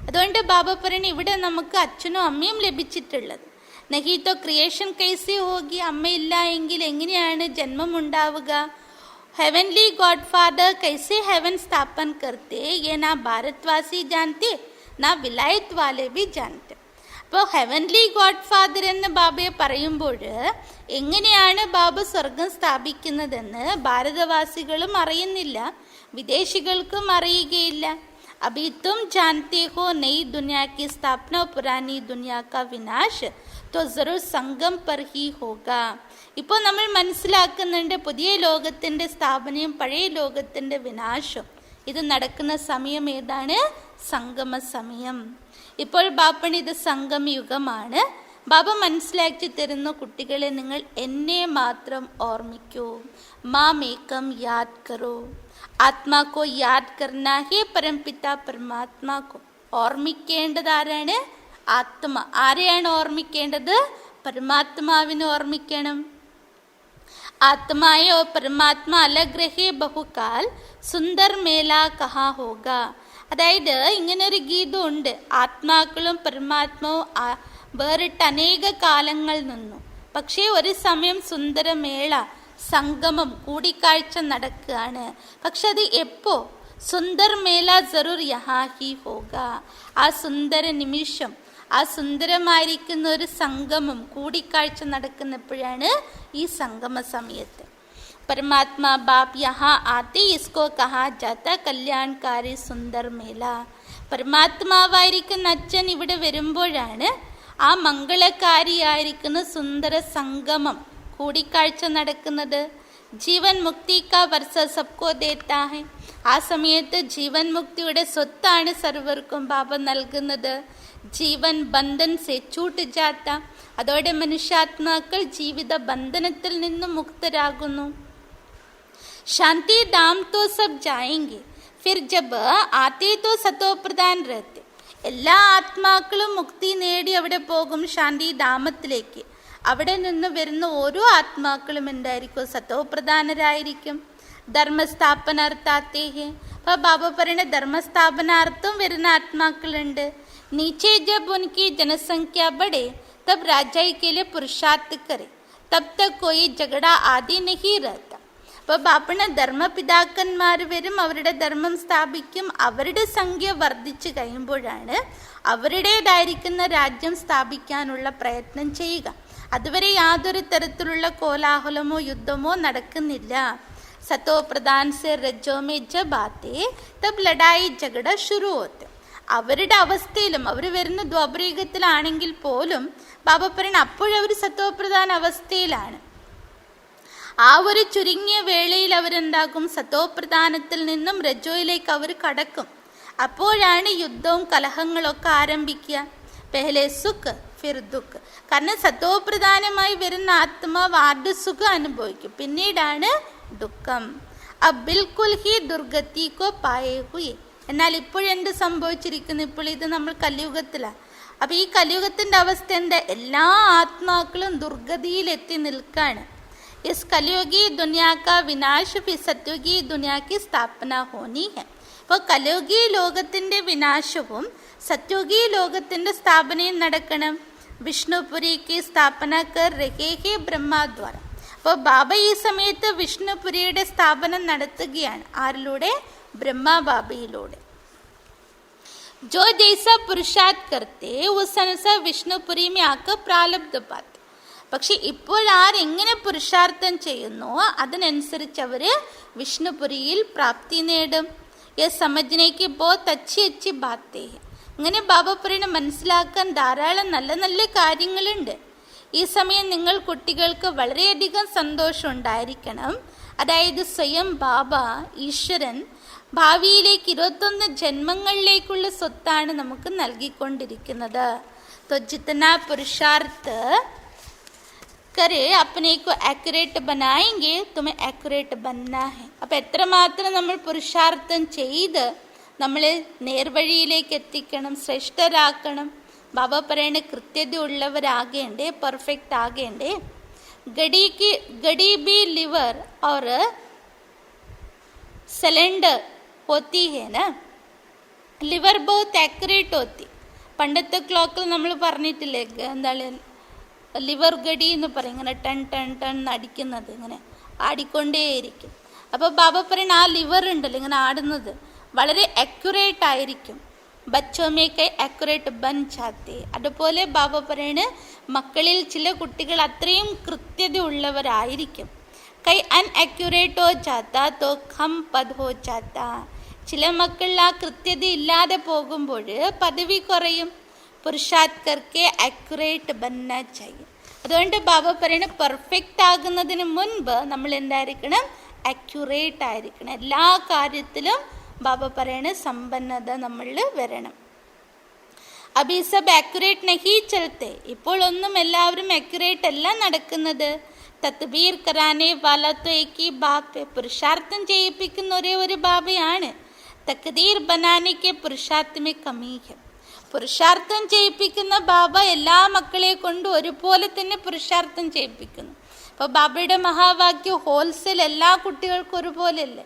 [SPEAKER 2] അതുകൊണ്ട് ബാബ പറയുന്നത് ഇവിടെ നമുക്ക് അച്ഛനും അമ്മയും ലഭിച്ചിട്ടുള്ളത്. നഹി തോ ക്രിയേഷൻ കൈസെ ഹോഗി. അമ്മയില്ല എങ്കിൽ എങ്ങനെയാണ് ജന്മം ഉണ്ടാവുക? ഹെവൻലി ഗോഡ് ഫാദർ കൈസെ ഹെവൻ സ്ഥാപൻ കർത്തേ യേ നാ ഭാരത്വാസി ജാനത്തെ നാ വിലായത് വാലെ ബി ജാനത്തെ. അപ്പോൾ ഹെവൻലി ഗോഡ് ഫാദർ എന്ന് ബാബയെ പറയുമ്പോൾ എങ്ങനെയാണ് ബാബ സ്വർഗം സ്ഥാപിക്കുന്നതെന്ന് ഭാരതവാസികളും അറിയുന്നില്ല, വിദേശികൾക്കും അറിയുകയില്ല. अभी तुम जानते हो नई दुनिया की स्थापना और पुरानी दुनिया का विनाश तो जरूर സംഗം पर ही होगा. ഇപ്പോൾ നമ്മൾ മനസ്സിലാക്കുന്നുണ്ട് പുതിയ ലോകത്തിൻ്റെ സ്ഥാപനയും പഴയ ലോകത്തിൻ്റെ വിനാശം. ഇത് നടക്കുന്ന സമയം ഏതാണ്? സംഗമ സമയം. ഇപ്പോൾ ബാപ്പണി ഇത് സംഗമയുഗമാണ്. ബാബ മനസ്സിലാക്കി തരുന്ന കുട്ടികളെ, നിങ്ങൾ എന്നെ മാത്രം ഓർമ്മിക്കൂ. മാമേകം യാദ് കറോ. ആത്മാ കോ യാദ് കർനാ ഹേ പരംപിത പരമാത്മാ കോ. ഓർമ്മിക്കേണ്ടത് ആരാണ്? ആത്മ. ആരെയാണ് ഓർമ്മിക്കേണ്ടത്? പരമാത്മാവിനെ ഓർമ്മിക്കണം. ആത്മായോ പരമാത്മാ അലഗ് രഹേ ബഹുകാൽ സുന്ദർ മേല കഹാ ഹോഗ. അതായത് ഇങ്ങനൊരു ഗീതമുണ്ട്, ആത്മാക്കളും പരമാത്മാവും വേറിട്ട് അനേക കാലങ്ങൾ നിന്നു, പക്ഷേ ഒരു സമയം സുന്ദരമേള സംഗമം കൂടിക്കാഴ്ച നടക്കുകയാണ്. പക്ഷെ അത് എപ്പോ? സുന്ദർ മേല ജറൂർ യഹാ ഹി ഹോഗ. ആ സുന്ദര നിമിഷം, ആ സുന്ദരമായിരിക്കുന്ന ഒരു സംഗമം കൂടിക്കാഴ്ച നടക്കുന്നപ്പോഴാണ് ഈ സംഗമ സമയത്ത്. പരമാത്മാ ബാപ്പ് യഹാ ആത്തെ ഇസ്കോ കഹാ ജാത്ത കല്യാൺകാരി സുന്ദർ മേല. പരമാത്മാവായിരിക്കുന്ന അച്ഛൻ ഇവിടെ വരുമ്പോഴാണ് ആ മംഗളകാരിയായിരിക്കുന്ന സുന്ദര സംഗമം കൂടിക്കാഴ്ച നടക്കുന്നത്. ജീവൻ മുക്തി കാ വർഷ സബ്കോ ദേത്താ ഹെ. ആ സമയത്ത് ജീവൻ മുക്തിയുടെ സ്വത്താണ് സർവർക്കും ബാബ നൽകുന്നത്. ജീവൻ ബന്ധൻ സെ ചൂട്ട് ജാത്ത, അതോടെ മനുഷ്യാത്മാക്കൾ ജീവിത ബന്ധനത്തിൽ നിന്നും മുക്തരാകുന്നു. ശാന്തി ധാം തോ സബ് ജായെങ്കെ, ഫിർ ജബ് ആത്തെ തോ സതോ പ്രധാൻ രഹത്തെ. എല്ലാ ആത്മാക്കളും മുക്തി നേടി അവിടെ പോകും ശാന്തി ധാമത്തിലേക്ക്. അവിടെ നിന്ന് വരുന്ന ഓരോ ആത്മാക്കളും എന്തായിരിക്കും? സതോ പ്രധാനരായിരിക്കും. ധർമ്മസ്ഥാപനാർത്ഥാത്തേ, അപ്പോൾ ബാബ പറയുന്ന ധർമ്മസ്ഥാപനാർത്ഥം വരുന്ന ആത്മാക്കളുണ്ട്. नीचे जब उनकी जनसंख्या बढ़े तब राजाई के लिए पुरुषार्थ करे, तब तक कोई झगड़ा आदि नहीं रहता. അപ്പോൾ ബാപ്പണ ധർമ്മപിതാക്കന്മാർ വരും, അവരുടെ ധർമ്മം സ്ഥാപിക്കും. അവരുടെ സംഖ്യ വർദ്ധിച്ചു കഴിയുമ്പോഴാണ് അവരുടേതായിരിക്കുന്ന രാജ്യം സ്ഥാപിക്കാനുള്ള പ്രയത്നം ചെയ്യുക. അതുവരെ യാതൊരു തരത്തിലുള്ള കോലാഹലമോ യുദ്ധമോ നടക്കുന്നില്ല. സതോ പ്രധാൻ സെ രജോ മേ ജബ് ആത്തെ തബ് ലഡായി झगड़ा शुरू होते. അവരുടെ അവസ്ഥയിലും അവർ വരുന്ന ദ്വാപരയുഗത്തിലാണെങ്കിൽ പോലും ബാബ പറയുന്ന അപ്പോഴവർ സത്തോപ്രധാന അവസ്ഥയിലാണ്. ആ ഒരു ചുരുങ്ങിയ വേളയിൽ അവരെന്താകും? സത്തോപ്രധാനത്തിൽ നിന്നും രജോയിലേക്ക് അവർ കടക്കും. അപ്പോഴാണ് യുദ്ധവും കലഹങ്ങളൊക്കെ ആരംഭിക്കുക. പെഹലെ സുഖ് ഫിർ ദുഃഖ്. കാരണം സത്തോപ്രധാനമായി വരുന്ന ആത്മാവ് ആദ്യ സുഖം അനുഭവിക്കും, പിന്നീടാണ് ദുഃഖം. അബ് ബിൽക്കുൽ ഹി ദുർഗതി കോ പായേ ഹുയേ. എന്നാൽ ഇപ്പോഴെന്ത് സംഭവിച്ചിരിക്കുന്നു? ഇപ്പോൾ ഇത് നമ്മൾ കലിയുഗത്തിലാണ്. അപ്പോൾ ഈ കലിയുഗത്തിൻ്റെ അവസ്ഥ എന്താ? എല്ലാ ആത്മാക്കളും ദുർഗതിയിലെത്തി നിൽക്കുകയാണ്. ഇസ് കലിയുഗി ദുനിയാ കാ വിനാശ് ഫി സത്യുഗി ദുനിയാ കി സ്ഥാപന ഹോനി ഹെ. അപ്പോൾ കലിയുഗി ലോകത്തിൻ്റെ വിനാശവും സത്യുഗി ലോകത്തിൻ്റെ സ്ഥാപനയും നടക്കണം. വിഷ്ണുപുരിക്ക് സ്ഥാപന കർ രഹേ ഹെ ബ്രഹ്മദ്വാര. അപ്പോൾ ബാബ ഈ സമയത്ത് വിഷ്ണുപുരിയുടെ സ്ഥാപനം നടത്തുകയാണ്. ആരിലൂടെ? ബ്രഹ്മബാബയിലൂടെ. जो जैसा पुरुषार्थ करते उस अनुसार വിഷ്ണുപുരി में आकर പ്രാലബ്ധ പാത്ത്. പക്ഷെ ഇപ്പോൾ ആരെങ്ങനെ പുരുഷാർത്ഥം ചെയ്യുന്നോ അതിനനുസരിച്ച് അവർ വിഷ്ണുപുരിയിൽ പ്രാപ്തി നേടും. ये समझने की बहुत अच्छी बातें हैं. ഇങ്ങനെ ബാബ പറയുന്ന മനസ്സിലാക്കാൻ ധാരാളം നല്ല നല്ല കാര്യങ്ങളുണ്ട്. ഈ സമയം നിങ്ങൾ കുട്ടികൾക്ക് വളരെയധികം സന്തോഷം ഉണ്ടായിരിക്കണം. അതായത് സ്വയം ബാബ ഈശ്വരൻ ഭാവിയിലേക്ക് 21 ജന്മങ്ങളിലേക്കുള്ള സ്വത്താണ് നമുക്ക് നൽകിക്കൊണ്ടിരിക്കുന്നത്. तो जितना पुरुषार्थ करे अपने को एक्यूरेट बनाएंगे तुम्हें एक्यूरेट बनना है. അപ്പോൾ എത്രമാത്രം നമ്മൾ പുരുഷാർത്ഥം ചെയ്ത് നമ്മളെ നേർവഴിയിലേക്ക് എത്തിക്കണം, ശ്രേഷ്ഠരാക്കണം. ബാബ പറയുന്ന കൃത്യത ഉള്ളവരാകേണ്ടേ, പെർഫെക്റ്റ് ആകേണ്ടേ. गड़ी भी लिवर और सिलेंडर होती है ना, लिवर बहुत एक्यूरेट होती. പണ്ടത്തെ ക്ലോക്കിൽ നമ്മൾ പറഞ്ഞിട്ടില്ലേ എന്താണ് ലിവർ ഗഡി എന്ന് പറയും. ഇങ്ങനെ ടൺ ടൺ ടൺ അടിക്കുന്നത്, ഇങ്ങനെ ആടിക്കൊണ്ടേയിരിക്കും. അപ്പോൾ ബാബ പറയുന്ന ആ ലിവർ ഉണ്ടല്ലോ ഇങ്ങനെ ആടുന്നത് വളരെ അക്യുറേറ്റ് ആയിരിക്കും. ബച്ചോമേക്ക് അക്യുറേറ്റ് ബൻ ചാത്തേ. അതുപോലെ ബാബ പറയണ മക്കളിൽ ചില കുട്ടികൾ അത്രയും കൃത്യത ഉള്ളവരായിരിക്കും. കൈ അൺഅക്യുറേറ്റ് ഹോ ജാത്താ തോ ഖം പദ് ഹോ ജാത്താ. ചില മക്കളിൽ ആ കൃത്യത ഇല്ലാതെ പോകുമ്പോൾ പദവി കുറയും. പുരുഷാർത്ഥ് കർക്കെ അക്യുറേറ്റ് ബന്നാ ചെയ്യും. അതുകൊണ്ട് ബാബ പറയണ പെർഫെക്റ്റ് ആകുന്നതിന് മുൻപ് നമ്മൾ എന്തായിരിക്കണം? അക്യുറേറ്റ് ആയിരിക്കണം. എല്ലാ കാര്യത്തിലും ബാബ പറയണ സമ്പന്നത നമ്മളിൽ വരണം. അബി സബ് അക്യുറേറ്റ് നഹീ ചലത്തെ. ഇപ്പോൾ ഒന്നും എല്ലാവരും അക്യുറേറ്റ് അല്ല നടക്കുന്നത്. തത്ബീർ കരാനെ വാല തോ ഏക് ഹി ബാപ്പ്. പുരുഷാർത്ഥം ചെയ്യിപ്പിക്കുന്ന ഒരേ ഒരു ബാബയാണ്. തക്ദീർ ബനാനെ പുരുഷാർത്ഥ മേ കമി ഹെ. പുരുഷാർത്ഥം ചെയ്യിപ്പിക്കുന്ന ബാബ എല്ലാ മക്കളെ കൊണ്ട് ഒരുപോലെ തന്നെ പുരുഷാർത്ഥം ചെയ്യിപ്പിക്കുന്നു. അപ്പോൾ ബാബയുടെ മഹാവാക്യം ഹോൾസെയിൽ എല്ലാ കുട്ടികൾക്കും ഒരുപോലെയല്ലേ.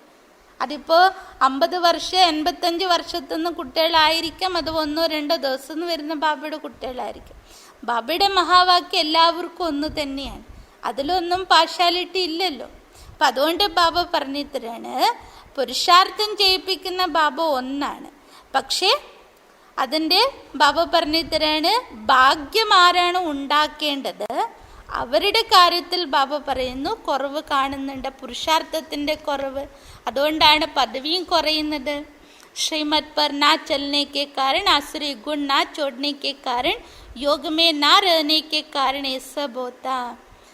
[SPEAKER 2] അതിപ്പോൾ 50 വർഷം 85 വർഷത്തുനിന്ന് കുട്ടികളായിരിക്കാം, അത് 1-2 ദിവസം നിന്ന് വരുന്ന ബാബയുടെ കുട്ടികളായിരിക്കും. ബാബയുടെ മഹാവാക്യം എല്ലാവർക്കും ഒന്ന് തന്നെയാണ്, അതിലൊന്നും പാർഷ്യാലിറ്റി ഇല്ലല്ലോ. അപ്പം അതുകൊണ്ട് ബാബ പറഞ്ഞു തരാണ്, പുരുഷാർത്ഥം ചെയ്യിപ്പിക്കുന്ന ബാബ ഒന്നാണ്. പക്ഷേ അതിൻ്റെ ബാബ പറഞ്ഞു തരാണ് ഭാഗ്യം ആരാണ് ഉണ്ടാക്കേണ്ടത് അവരുടെ കാര്യത്തിൽ ബാബ പറയുന്നു കുറവ് കാണുന്നുണ്ട്, പുരുഷാർത്ഥത്തിൻ്റെ കുറവ്. അതുകൊണ്ടാണ് പദവിയും കുറയുന്നത്. ശ്രീമത് पर ना चलने के कारण, आसुरी गुण ना छोड़ने के कारण, योग में ना रहने के कारण ये सब होता.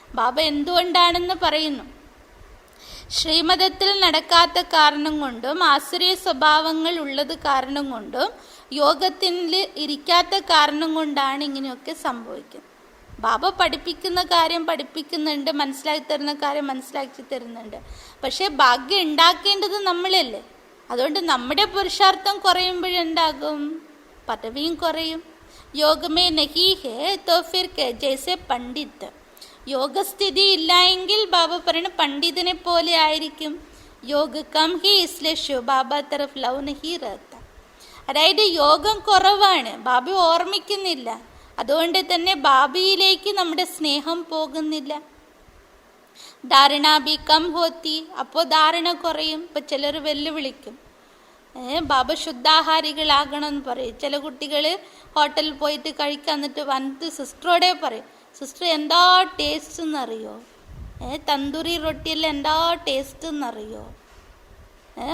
[SPEAKER 2] ബാബ എന്തുകൊണ്ടാണെന്ന് പറയുന്നു. ശ്രീമതത്തിൽ നടക്കാത്ത കാരണം കൊണ്ടും ആസുരീയ സ്വഭാവങ്ങൾ ഉള്ളത് കാരണം കൊണ്ടും യോഗത്തിൽ ഇരിക്കാത്ത കാരണം കൊണ്ടാണ് ഇങ്ങനെയൊക്കെ സംഭവിക്കുന്നത്. ബാബ പഠിപ്പിക്കുന്ന കാര്യം പഠിപ്പിക്കുന്നുണ്ട്, മനസ്സിലാക്കി തരുന്ന കാര്യം മനസ്സിലാക്കി തരുന്നുണ്ട്. പക്ഷെ ഭാഗ്യം ഉണ്ടാക്കേണ്ടത് നമ്മളല്ലേ. അതുകൊണ്ട് നമ്മുടെ പുരുഷാർത്ഥം കുറയുമ്പോഴുണ്ടാകും, പദവിയും കുറയും. യോഗമേ നഹി ഹേ തോ ഫിർ ജൈസെ പണ്ഡിത്. യോഗസ്ഥിതി ഇല്ല എങ്കിൽ ബാബ പറയുന്ന പണ്ഡിതനെ പോലെ ആയിരിക്കും. യോഗ കം ഹി ഇസ്ലേ ശിവ ബാബ തരഫ് ലവ് നഹി റഹത്ത. അതായത് യോഗം കുറവാണ്, ബാബ ഓർമ്മിക്കുന്നില്ല. അതുകൊണ്ട് തന്നെ ബാബയിലേക്ക് നമ്മുടെ സ്നേഹം പോകുന്നില്ല. ധാരണ ബി കം ഹോത്തി, അപ്പോൾ ധാരണ കുറയും. ഇപ്പം ചിലർ വെല്ലുവിളിക്കും, ബാബ ശുദ്ധാഹാരികളാകണമെന്ന് പറയും. ചില കുട്ടികൾ ഹോട്ടലിൽ പോയിട്ട് കഴിക്കാൻ എന്നിട്ട് വന്നിട്ട് സിസ്റ്ററോടെ പറയും, സിസ്റ്റർ എന്താ ടേസ്റ്റ് എന്നറിയോ, തന്തൂരി റൊട്ടിയെല്ലാം എന്താ ടേസ്റ്റ് എന്നറിയോ.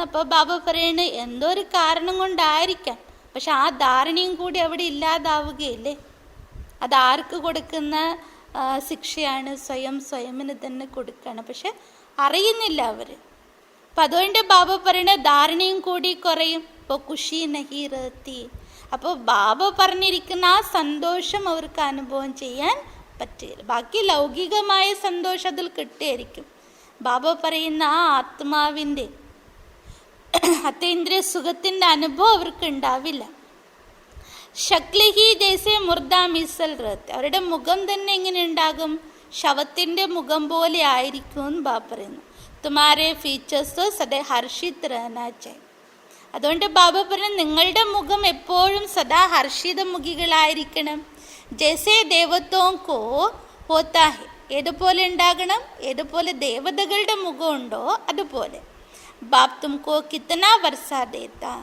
[SPEAKER 2] അപ്പോൾ ബാബ പറയണ എന്തോ ഒരു കാരണം കൊണ്ടായിരിക്കാം. പക്ഷെ ആ ധാരണയും കൂടി അവിടെ ഇല്ലാതാവുകയില്ലേ. അതാർക്ക് കൊടുക്കുന്ന ശിക്ഷയാണ്? സ്വയമിന് തന്നെ കൊടുക്കുകയാണ്. പക്ഷെ അറിയുന്നില്ല അവർ. അപ്പം അതുകൊണ്ട് ബാബ പറയണ ധാരണയും കൂടി കുറയും. ഇപ്പോൾ ഖുഷി നഹി റഹത്തി. അപ്പോൾ ബാബ പറഞ്ഞിരിക്കുന്ന ആ സന്തോഷം അവർക്ക് അനുഭവം ചെയ്യാൻ പറ്റില്ല. ബാക്കി ലൗകികമായ സന്തോഷം അതിൽ കിട്ടിയായിരിക്കും. ബാബ പറയുന്ന ആ ആത്മാവിൻ്റെ അതേന്ദ്രിയ സുഖത്തിൻ്റെ അനുഭവം അവർക്ക് ഉണ്ടാവില്ല. ശക്ലി ഹി ജൈസെ മുർദ മിസൽ റത്ത്. അവരുടെ മുഖം തന്നെ എങ്ങനെ ഉണ്ടാകും? ശവത്തിൻ്റെ മുഖം പോലെ ആയിരിക്കും എന്ന് ബാബ പറയുന്നു. തുമാരെ ഫീച്ചേഴ്സ് സദാ ഹർഷിത് റഹനാ ചാഹിയെ. അതുകൊണ്ട് ബാബ പറഞ്ഞു നിങ്ങളുടെ മുഖം എപ്പോഴും സദാ ഹർഷിതമുഖികളായിരിക്കണം. ജൈസേ ദേവത്വക്കോ ഹോത്താ ഹെ. ഏതുപോലെ ഉണ്ടാകണം? ഏതുപോലെ ദേവതകളുടെ മുഖമുണ്ടോ അതുപോലെ. ബാബ് തുമക്കോ കിത്തന വർഷ ദേത്താ.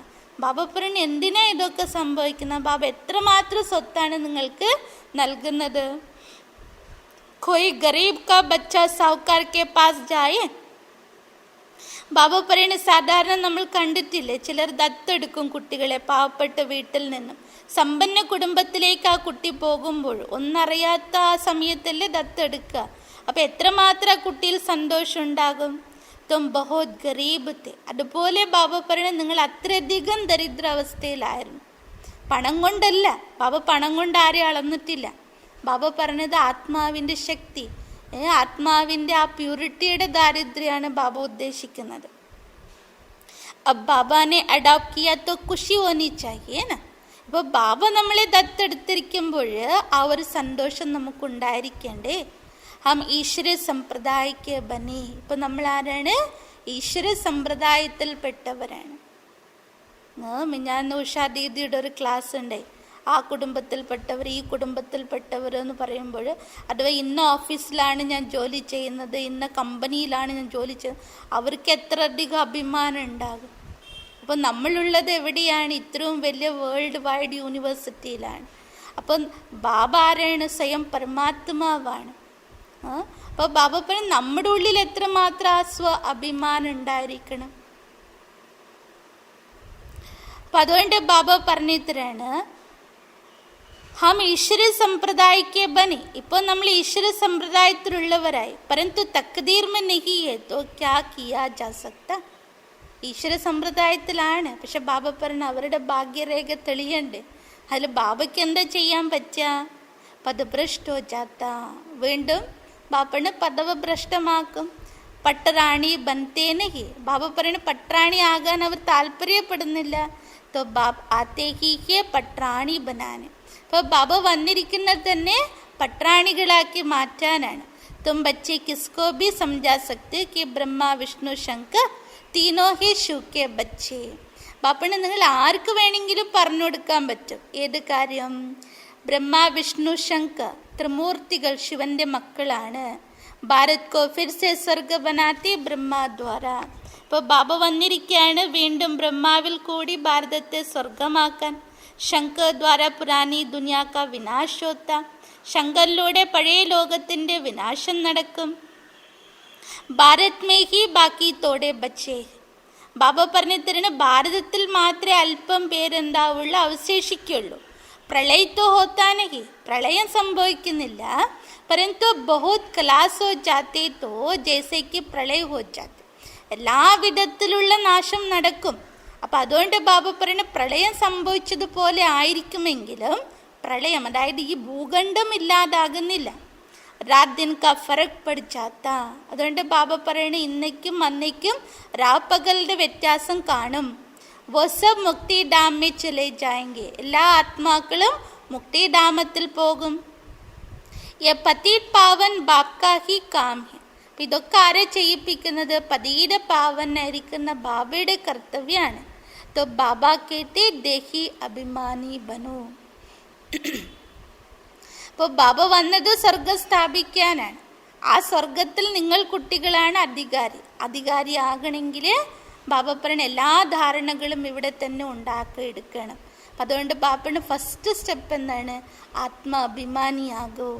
[SPEAKER 2] ബാബ പറഞ്ഞു എന്തിനാ ഇതൊക്കെ സംഭവിക്കുന്നത്? ബാബ എത്രമാത്രം സ്വത്താണ് നിങ്ങൾക്ക് നൽകുന്നത്? കോയി ഗരീബ് കാ ബച്ച സാഹുക്കാർ കെ പാസ് ജായേ. ബാബ പറയുന്ന സാധാരണ നമ്മൾ കണ്ടിട്ടില്ലേ, ചിലർ ദത്തെടുക്കും കുട്ടികളെ പാവപ്പെട്ട വീട്ടിൽ നിന്നും. സമ്പന്ന കുടുംബത്തിലേക്ക് ആ കുട്ടി പോകുമ്പോൾ ഒന്നറിയാത്ത ആ സമയത്തല്ലേ ദത്തെടുക്കുക. അപ്പം എത്രമാത്രം ആ കുട്ടിയിൽ സന്തോഷം ഉണ്ടാകും. തും ബഹുത് ഗരീബ് തെ. അതുപോലെ ബാബ പറയുന്നത് നിങ്ങൾ അത്രയധികം ദരിദ്രാവസ്ഥയിലായിരുന്നു. പണം കൊണ്ടല്ല, ബാബ പണം കൊണ്ട് ആരെയും അളന്നിട്ടില്ല. ബാബ പറഞ്ഞത് ആത്മാവിൻ്റെ ശക്തി, ആത്മാവിൻ്റെ ആ പ്യൂരിറ്റിയുടെ ദാരിദ്ര്യമാണ് ബാബ ഉദ്ദേശിക്കുന്നത്. അബ് ബാബാനെ അഡോപ്റ്റ് കിയാ തോ ഖുഷി ഹോനി ചാഹിയേ ന. ഇപ്പോൾ ബാബ നമ്മളെ ദത്തെടുത്തിരിക്കുമ്പോൾ ആ ഒരു സന്തോഷം നമുക്കുണ്ടായിരിക്കണ്ടേ. ഹം ഈശ്വര സമ്പ്രദായക്ക് ബനി. ഇപ്പം നമ്മൾ ആരാണ്? ഈശ്വര സമ്പ്രദായത്തിൽപ്പെട്ടവരാണ്. ഞാൻ ഉഷാ ദീദിയുടെ ഒരു ക്ലാസ് ഉണ്ടായി. ആ കുടുംബത്തിൽപ്പെട്ടവർ, ഈ കുടുംബത്തിൽപ്പെട്ടവർ എന്ന് പറയുമ്പോൾ, അഥവാ ഇന്ന ഓഫീസിലാണ് ഞാൻ ജോലി ചെയ്യുന്നത്, ഇന്ന കമ്പനിയിലാണ് ഞാൻ ജോലി ചെയ്യുന്നത്, അവർക്ക് എത്ര അധികം അഭിമാനം ഉണ്ടാകും. അപ്പോൾ നമ്മളുള്ളത് എവിടെയാണ്? ഇത്രയും വലിയ വേൾഡ് വൈഡ് യൂണിവേഴ്സിറ്റിയിലാണ്. അപ്പം ബാബ ആരാണ്? സ്വയം പരമാത്മാവാണ്. അപ്പോൾ ബാബ പറയും നമ്മുടെ ഉള്ളിൽ എത്രമാത്രം ആ സ്വ അഭിമാനം ഉണ്ടായിരിക്കണം. അപ്പം അതുകൊണ്ട് ബാബ പറഞ്ഞിട്ടാണ് ഹം ഈശ്വര സമ്പ്രദായക്ക് ബനി. ഇപ്പോൾ നമ്മൾ ഈശ്വര സമ്പ്രദായത്തിലുള്ളവരായി. പരന്തു തക്ദീർ മേ നഹി ഹൈ തോ ക്യാ കിയാ ജാ സക്ത. ഈശ്വര സമ്പ്രദായത്തിലാണ്, പക്ഷെ ബാബ പറഞ്ഞ അവരുടെ ഭാഗ്യരേഖ തെളിയണ്ടേ. അതിൽ ബാബയ്ക്ക് എന്താ ചെയ്യാൻ പറ്റുക? പദഭ്രഷ്ടോ ജാത്ത. വീണ്ടും ബാപ്പണ് പദവഭ്രഷ്ടമാക്കും. പട്ടറാണി ബൻതേനഹി. ബാബ പറയുന്ന പട്ടറാണി ആകാൻ അവർ താല്പര്യപ്പെടുന്നില്ല. തോ ബാബ് ആത്തേഹിയെ പട്ടറാണി ബനാന്. അപ്പോൾ ബാബ വന്നിരിക്കുന്നത് തന്നെ പട്ടറാണികളാക്കി മാറ്റാനാണ്. തും ബच्चे किसको भी समझा सकते कि ब्रह्मा विष्णु शंकर तीनों ही शिव के बच्चे. ബാപ്പണ് നിങ്ങൾ ആർക്ക് വേണമെങ്കിലും പറഞ്ഞു കൊടുക്കാൻ പറ്റും. ഏത് കാര്യം? ബ്രഹ്മ വിഷ്ണു ശങ്കർ ത്രിമൂർത്തികൾ ശിവന്റെ മക്കളാണ്. ഭാരത് കോ ഫിർ സെ സ്വർഗ ബനാത്തി ബ്രഹ്മ ദ്വാര. ഇപ്പോൾ ബാബ വന്നിരിക്കുകയാണ് വീണ്ടും ബ്രഹ്മാവിൽ കൂടി ഭാരതത്തെ സ്വർഗമാക്കാൻ. ശങ്കർ ദ്വാര പുരാനി ദുനിയാ കാ വിനാശ് ഹോത്ത. ശങ്കറിലൂടെ പഴയ ലോകത്തിൻ്റെ വിനാശം നടക്കും. ഭാരത് മേ ഹി ബാക്കി തോടെ ബച്ചേ. ബാബ പറഞ്ഞു തരുന്ന ഭാരതത്തിൽ മാത്രമേ അല്പം പേരെന്താവുള്ളൂ, അവശേഷിക്കുള്ളൂ. പ്രളയത്തോ ഹോത്താനഹി. പ്രളയം സംഭവിക്കുന്നില്ല. പരന്തു ബഹുത് കലാസ് ഹോ ജാത്തെ തോ ജൈസേക്ക് പ്രളയ ഹോ ജാത്തെ. എല്ലാ വിധത്തിലുള്ള നാശം നടക്കും. അപ്പം അതുകൊണ്ട് ബാബ പറയുന്ന പ്രളയം സംഭവിച്ചതുപോലെ ആയിരിക്കുമെങ്കിലും പ്രളയം, അതായത് ഈ ഭൂഖണ്ഡം ഇല്ലാതാകുന്നില്ല. രാത് ദിൻ കാ ഫറക് പട് ജാത്താ. അതുകൊണ്ട് ബാബ പറയണ ഇന്നേക്കും അന്നേക്കും രാപ്പകലിന്റെ വ്യത്യാസം കാണും. वो सब മുക്തി ധാം में चले जाएंगे. എല്ലാ ആത്മാക്കളും മുക്തിധാമത്തിൽ പോകും. ये पतित पावन बाप का ही काम है. ഇതൊക്കെ ആരെ ചെയ്യിപ്പിക്കുന്നത്? പതീത പാവനായിരിക്കുന്ന ബാബയുടെ കർത്തവ്യാണ്. तो बाबा कहते देही अभिमानी बनो. അപ്പോൾ ബാബ വന്നത് സ്വർഗം സ്ഥാപിക്കാനാണ്. ആ സ്വർഗത്തിൽ നിങ്ങൾ കുട്ടികളാണ് അധികാരിയാകണമെങ്കിൽ ബാബ പറയുന്ന എല്ലാ ധാരണകളും ഇവിടെ തന്നെ ഉണ്ടാക്കിയെടുക്കണം. അപ്പം അതുകൊണ്ട് ബാബയുടെ ഫസ്റ്റ് സ്റ്റെപ്പ് എന്താണ്? ആത്മാഭിമാനിയാകൂ.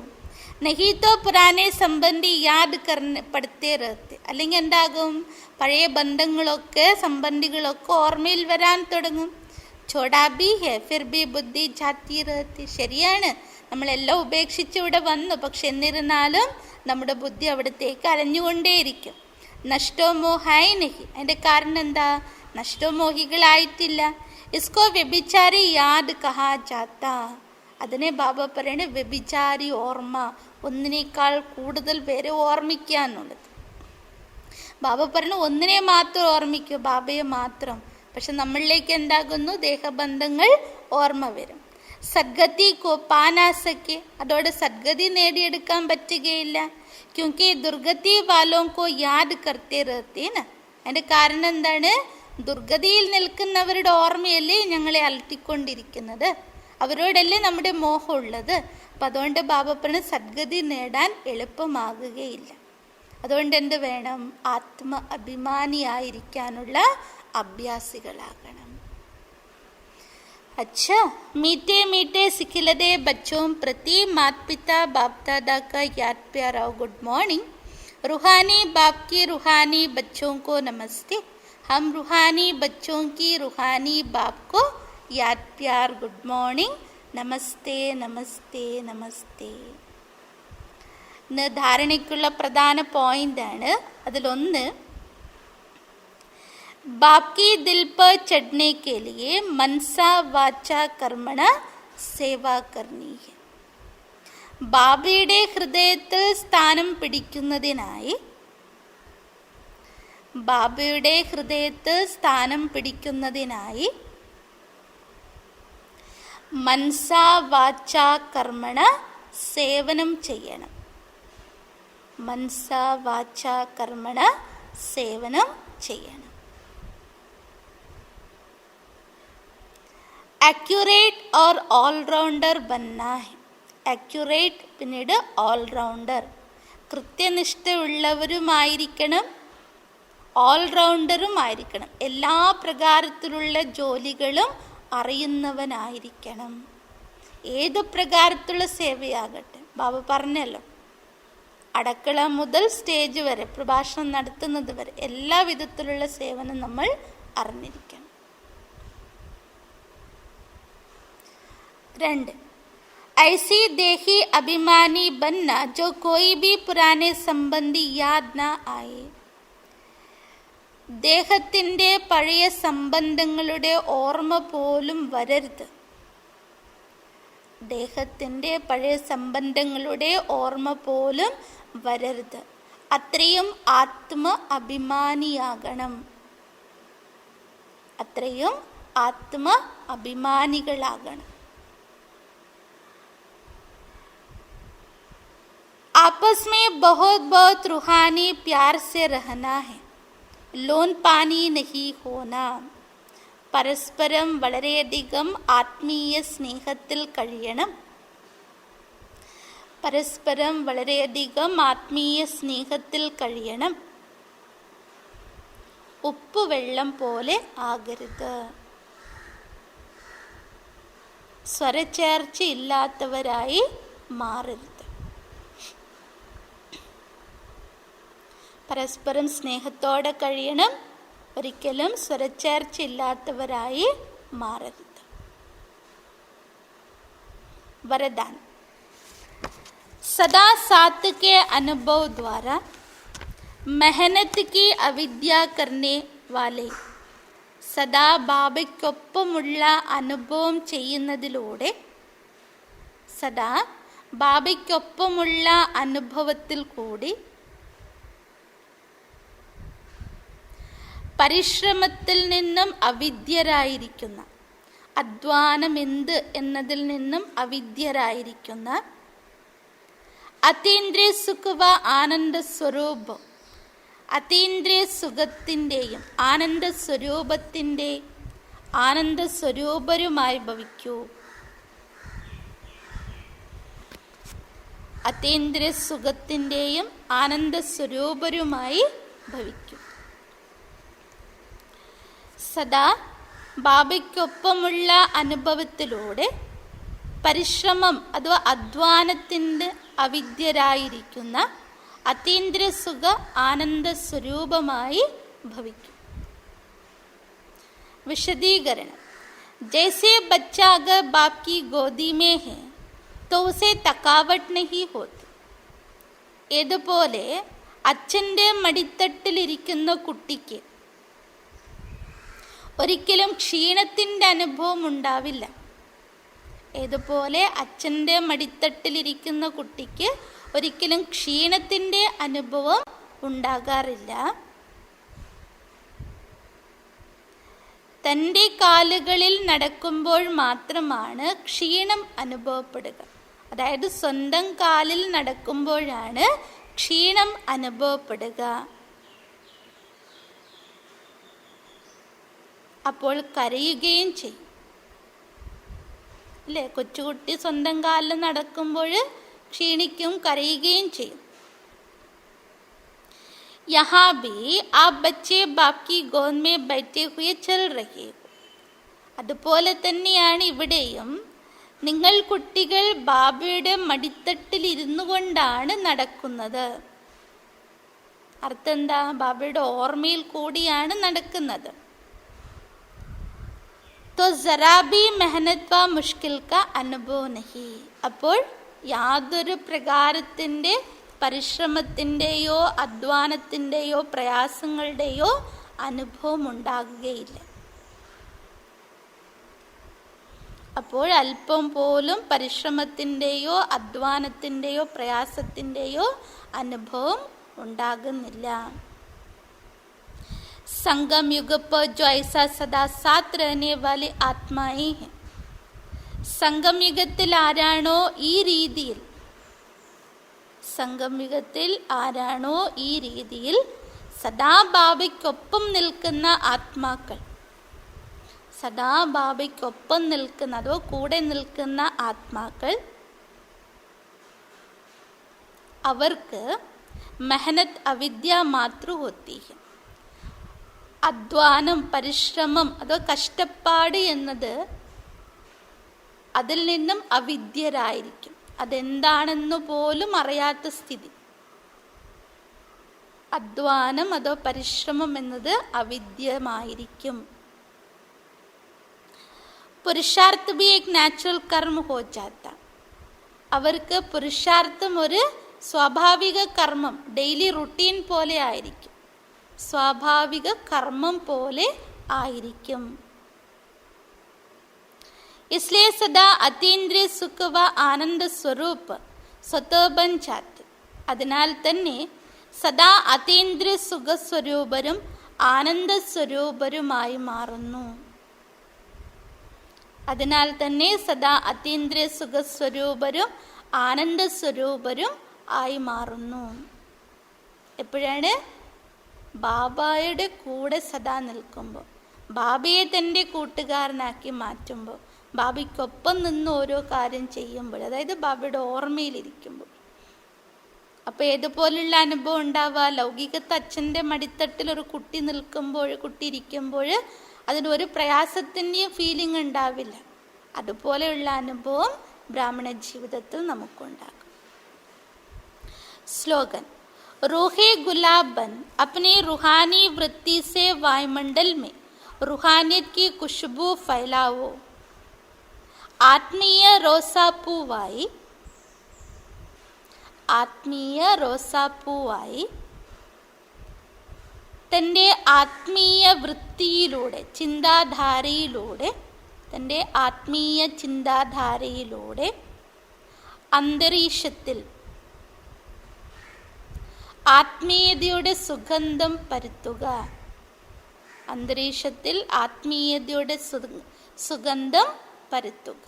[SPEAKER 2] നഹീത്തോ പുരാനെ സംബന്ധി യാദ് പെടുത്തേ റഹത്തെ. അല്ലെങ്കിൽ എന്താകും? പഴയ ബന്ധങ്ങളൊക്കെ സംബന്ധികളൊക്കെ ഓർമ്മയിൽ വരാൻ തുടങ്ങും. ചോടാബി ഹെ ഫിർ ബി ബുദ്ധി ജാത്തി റഹത്തി. ശരിയാണ്, നമ്മളെല്ലാം ഉപേക്ഷിച്ച് ഇവിടെ വന്നു, പക്ഷെ എന്നിരുന്നാലും നമ്മുടെ ബുദ്ധി അവിടത്തേക്ക് അലഞ്ഞുകൊണ്ടേയിരിക്കും. നഷ്ടോ മോഹായി നഹി. അതിൻ്റെ കാരണം എന്താ? നഷ്ടമോഹികളായിട്ടില്ല. ഇസ്കോ വ്യഭിചാരി യാദ് കഹാ ജാത്ത. അതിനെ ബാബ പറയണ വ്യഭിചാരി ഓർമ്മ, ഒന്നിനേക്കാൾ കൂടുതൽ പേരെ ഓർമ്മിക്കുക എന്നുള്ളത്. ബാബ പറഞ്ഞ ഒന്നിനെ മാത്രം ഓർമ്മിക്കൂ, ബാബയെ മാത്രം. പക്ഷെ നമ്മളിലേക്ക് എന്താകുന്നു? ദേഹബന്ധങ്ങൾ ഓർമ്മ വരും. സദ്ഗതി കോ പാനാസക്കെ. അതോടെ സദ്ഗതി നേടിയെടുക്കാൻ പറ്റുകയില്ല. ക്യോങ്കി ദുർഗതി വാലോം കോ യാദ് കർത്തേ റഹത്തേന. അതിൻ്റെ കാരണം എന്താണ്? ദുർഗതിയിൽ നിൽക്കുന്നവരുടെ ഓർമ്മയല്ലേ ഞങ്ങളെ അലട്ടിക്കൊണ്ടിരിക്കുന്നത്, അവരോടല്ലേ നമ്മുടെ മോഹം ഉള്ളത്. അപ്പം അതുകൊണ്ട് ബാബ പറഞ്ഞ സദ്ഗതി നേടാൻ എളുപ്പമാകുകയില്ല. അതുകൊണ്ട് എന്ത് വേണം? ആത്മ അഭിമാനിയായിരിക്കാനുള്ള അഭ്യാസികളാകണം. अच्छा, मीठे मीठे सिखिलदे बच्चों प्रति माता पिता बाप दादा का याद प्यार और गुड मॉर्निंग. रूहानी बाप की रूहानी बच्चों को नमस्ते. हम रूहानी बच्चों की रूहानी बाप को याद प्यार गुड मॉर्निंग, नमस्ते नमस्ते नमस्ते. ഇന്ന് ധാരണയ്ക്കുള്ള പ്രധാന പോയിന്റാണ്. അതിലൊന്ന്, बाप की दिल पर चढ़ने के लिए मनसा वाचा कर्मण सेवा करनी है. ബാബയുടെ ഹൃദയത്തിൽ സ്ഥാനം പിടിക്കുന്നതിനായി മനസാ വാചാ കർമ്മണ സേവനം ചെയ്യണം. മനസാ വാചാ കർമ്മണ സേവനം ചെയ്യണം. एक्यूरेट और ऑलराउंडर बनना है. एक्यूरेट പിന്നീട് ഓൾറൗണ്ടർ. കൃത്യനിഷ്ഠയുള്ളവരുമായിരിക്കണം, ഓൾറൗണ്ടറും ആയിരിക്കണം. എല്ലാ പ്രകാരത്തിലുള്ള ജോലികളും അറിയുന്നവനായിരിക്കണം. ഏതു പ്രകാരത്തിലുള്ള സേവയാകട്ടെ. ബാബ പറഞ്ഞല്ലോ, അടക്കള മുതൽ സ്റ്റേജ് വരെ, പ്രഭാഷണം നടത്തുന്നത് വരെ എല്ലാ വിധത്തിലുള്ള സേവനം നമ്മൾ അറിഞ്ഞിരിക്കണം. 2. ऐसी देही अभिमानी बनना जो कोई भी पुराने संबंधी याद न आए. ദേഹത്തിൻ്റെ പഴയ സംബന്ധങ്ങളുടെ ഓർമ്മ പോലും വരരുത്. ദേഹത്തിൻ്റെ പഴയ സംബന്ധങ്ങളുടെ ഓർമ്മ പോലും വരരുത്. അത്രയും ആത്മ അഭിമാനിയാകണം. അത്രയും ആത്മ അഭിമാനികളാകണം. आपस में बहुत बहुत रूहानी प्यार से रहना है. ലോൺ പാനി നഹി ഹോന. പരസ്പരം വളരെയധികം ആത്മീയ സ്നേഹത്തിൽ കഴിയണം. പരസ്പരം വളരെയധികം ആത്മീയ സ്നേഹത്തിൽ കഴിയണം. ഉപ്പുവെള്ളം പോലെ ആകരുത്. സ്വരച്ചേർച്ച ഇല്ലാത്തവരായി മാറരുത്. പരസ്പരം സ്നേഹത്തോടെ കഴിയണം. ഒരിക്കലും സ്വരച്ചേർച്ച ഇല്ലാത്തവരായി മാറരുത്. वरदान. सदा साथ के अनुभव द्वारा മെഹനത്ത് की अविद्या करने वाले സദാ ബാബയ്ക്കൊപ്പമുള്ള അനുഭവം ചെയ്യുന്നതിലൂടെ, സദാ ബാബയ്ക്കൊപ്പമുള്ള അനുഭവത്തിൽ കൂടി പരിശ്രമത്തിൽ നിന്നും അവിദ്യരായിരിക്കുന്ന, അധ്വാനം എന്ത് എന്നതിൽ നിന്നും അവിദ്യരായിരിക്കുന്ന, അതീന്ദ്രിയ സുഖവ ആനന്ദ സ്വരൂപം, അതീന്ദ്രിയ സുഖത്തിൻ്റെയും ആനന്ദ സ്വരൂപത്തിൻ്റെ ആനന്ദ സ്വരൂപരുമായി ഭവിക്കൂ. അതീന്ദ്രിയ സുഖത്തിൻ്റെയും ആനന്ദ സ്വരൂപരുമായി ഭവിക്കൂ. സദാ ബാബയ്ക്കൊപ്പമുള്ള അനുഭവത്തിലൂടെ പരിശ്രമം അഥവാ അധ്വാനത്തിൻ്റെ അവിദ്യരായിരിക്കുന്ന അതീന്ദ്രിയ സുഖ ആനന്ദ സ്വരൂപമായി ഭവിക്കും. വിശദീകരണം. ജൈസെ ബच्चा अगर बाप की गोदी में है तो उसे थकावट नहीं होती. ഏതുപോലെ അച്ഛൻ്റെ മടിത്തട്ടിലിരിക്കുന്ന കുട്ടിക്ക് ഒരിക്കലും ക്ഷീണത്തിൻ്റെ അനുഭവം ഉണ്ടാവില്ല. ഏതുപോലെ അച്ഛൻ്റെ മടിത്തട്ടിലിരിക്കുന്ന കുട്ടിക്ക് ഒരിക്കലും ക്ഷീണത്തിൻ്റെ അനുഭവം ഉണ്ടാകാറില്ല. തൻ്റെ കാലുകളിൽ നടക്കുമ്പോൾ മാത്രമാണ് ക്ഷീണം അനുഭവപ്പെടുക. അതായത് സ്വന്തം കാലിൽ നടക്കുമ്പോഴാണ് ക്ഷീണം അനുഭവപ്പെടുക. അപ്പോൾ കരയുകയും ചെയ്യും അല്ലേ? കൊച്ചുകുട്ടി സ്വന്തം കാലിൽ നടക്കുമ്പോൾ ക്ഷീണിക്കും, കരയുകയും ചെയ്യും. യഹാ ഭി ആപ് ബच्चे बाप की गोद में बैठे हुए चल रहे हो. അതുപോലെ തന്നെയാണ് ഇവിടെയും. നിങ്ങൾ കുട്ടികൾ ബാബയുടെ മടിത്തട്ടിൽ ഇരുന്നു കൊണ്ടാണ് നടക്കുന്നത്. അർത്ഥം എന്താ? ബാബയുടെ ഓർമ്മയിൽ കൂടിയാണ് നടക്കുന്നത്. तो जरा भी मेहनत व मुश्किल का अनुभव नहीं. അപ്പോൾ യാതൊരു പ്രകാരത്തിൻ്റെ പരിശ്രമത്തിൻ്റെയോ അധ്വാനത്തിൻ്റെയോ പ്രയാസങ്ങളുടെയോ അനുഭവം ഉണ്ടാകുകയില്ല. അപ്പോൾ അല്പം പോലും പരിശ്രമത്തിൻ്റെയോ അധ്വാനത്തിൻ്റെയോ പ്രയാസത്തിൻ്റെയോ അനുഭവം ഉണ്ടാകുന്നില്ല. संगम युग पर जो ऐसा सदा साथ रहने वाले आत्माएं हैं. സംഗം യുഗത്തിൽ ആരാണോ ഈ രീതിയിൽ, സംഗം യുഗത്തിൽ ആരാണോ ഈ രീതിയിൽ സദാ ബാബയ്ക്കൊപ്പം നിൽക്കുന്ന ആത്മാക്കൾ, സദാ ബാബയ്ക്കൊപ്പം നിൽക്കുന്ന അതോ കൂടെ നിൽക്കുന്ന ആത്മാക്കൾ, അവർക്ക് മെഹനത്ത് അവിദ്യ മാതൃ ഹോത്തി ഹെ. അധ്വാനം, പരിശ്രമം അതോ കഷ്ടപ്പാട് എന്നത് അതിൽ നിന്നും അവിദ്യരായിരിക്കും. അതെന്താണെന്ന് പോലും അറിയാത്ത സ്ഥിതി. അധ്വാനം അതോ പരിശ്രമം എന്നത് അവിദ്യമായിരിക്കും. പുരുഷാർത്ഥ ഭി ഏക് നാച്ചുറൽ കർമ്മ ഹോ ജാത്ത. അവർക്ക് പുരുഷാർത്ഥം ഒരു സ്വാഭാവിക കർമ്മം, ഡെയിലി റുട്ടീൻ പോലെ ആയിരിക്കും, സ്വാഭാവിക കർമ്മം പോലെ ആയിരിക്കും. इसलिए सदा अतीन्द्रिय सुख व आनंद स्वरूप स्वतः बन जाते. അതിനാൽ തന്നെ സദാ അതീന്ദ്രിയ സുഖസ്വരൂപരും ആനന്ദ സ്വരൂപരുമായി മാറുന്നു. അതിനാൽ തന്നെ സദാ അതീന്ദ്രിയ സുഖസ്വരൂപരും ആനന്ദ സ്വരൂപരും ആയി മാറുന്നു. എപ്പോഴാണ്? ബാബയുടെ കൂടെ സദാ നിൽക്കുമ്പോൾ, ബാബയെ തൻ്റെ കൂട്ടുകാരനാക്കി മാറ്റുമ്പോൾ, ബാബയ്ക്കൊപ്പം നിന്ന് ഓരോ കാര്യം ചെയ്യുമ്പോൾ, അതായത് ബാബയുടെ ഓർമ്മയിലിരിക്കുമ്പോൾ. അപ്പോൾ ഏതുപോലുള്ള അനുഭവം ഉണ്ടാവുക? ലൗകികത്തെ അച്ഛൻ്റെ മടിത്തട്ടിൽ ഒരു കുട്ടി നിൽക്കുമ്പോൾ, കുട്ടി ഇരിക്കുമ്പോൾ അതിനൊരു പ്രയാസത്തിൻ്റെയും ഫീലിംഗ് ഉണ്ടാവില്ല. അതുപോലെയുള്ള അനുഭവം ബ്രാഹ്മണ ജീവിതത്തിൽ നമുക്കുണ്ടാകും. स्लोगन. रूहे गुलाबन अपने रूहानी वृत्ति से वायुमंडल में रूहानियत की खुशबू फैलाओ. आत्मीय रोसापूवाई, आत्मीय रोसापूवाई തൻ്റെ ആത്മീയ വൃത്തിയിലൂടെ, ചിന്താധാരയിലൂടെ, തൻ്റെ ആത്മീയ ചിന്താധാരയിലൂടെ അന്തരീക്ഷത്തിൽ ആത്മീയതയുടെ സുഗന്ധം പരത്തുക. അന്തരീക്ഷത്തിൽ ആത്മീയതയുടെ സുഗന്ധം പരത്തുക.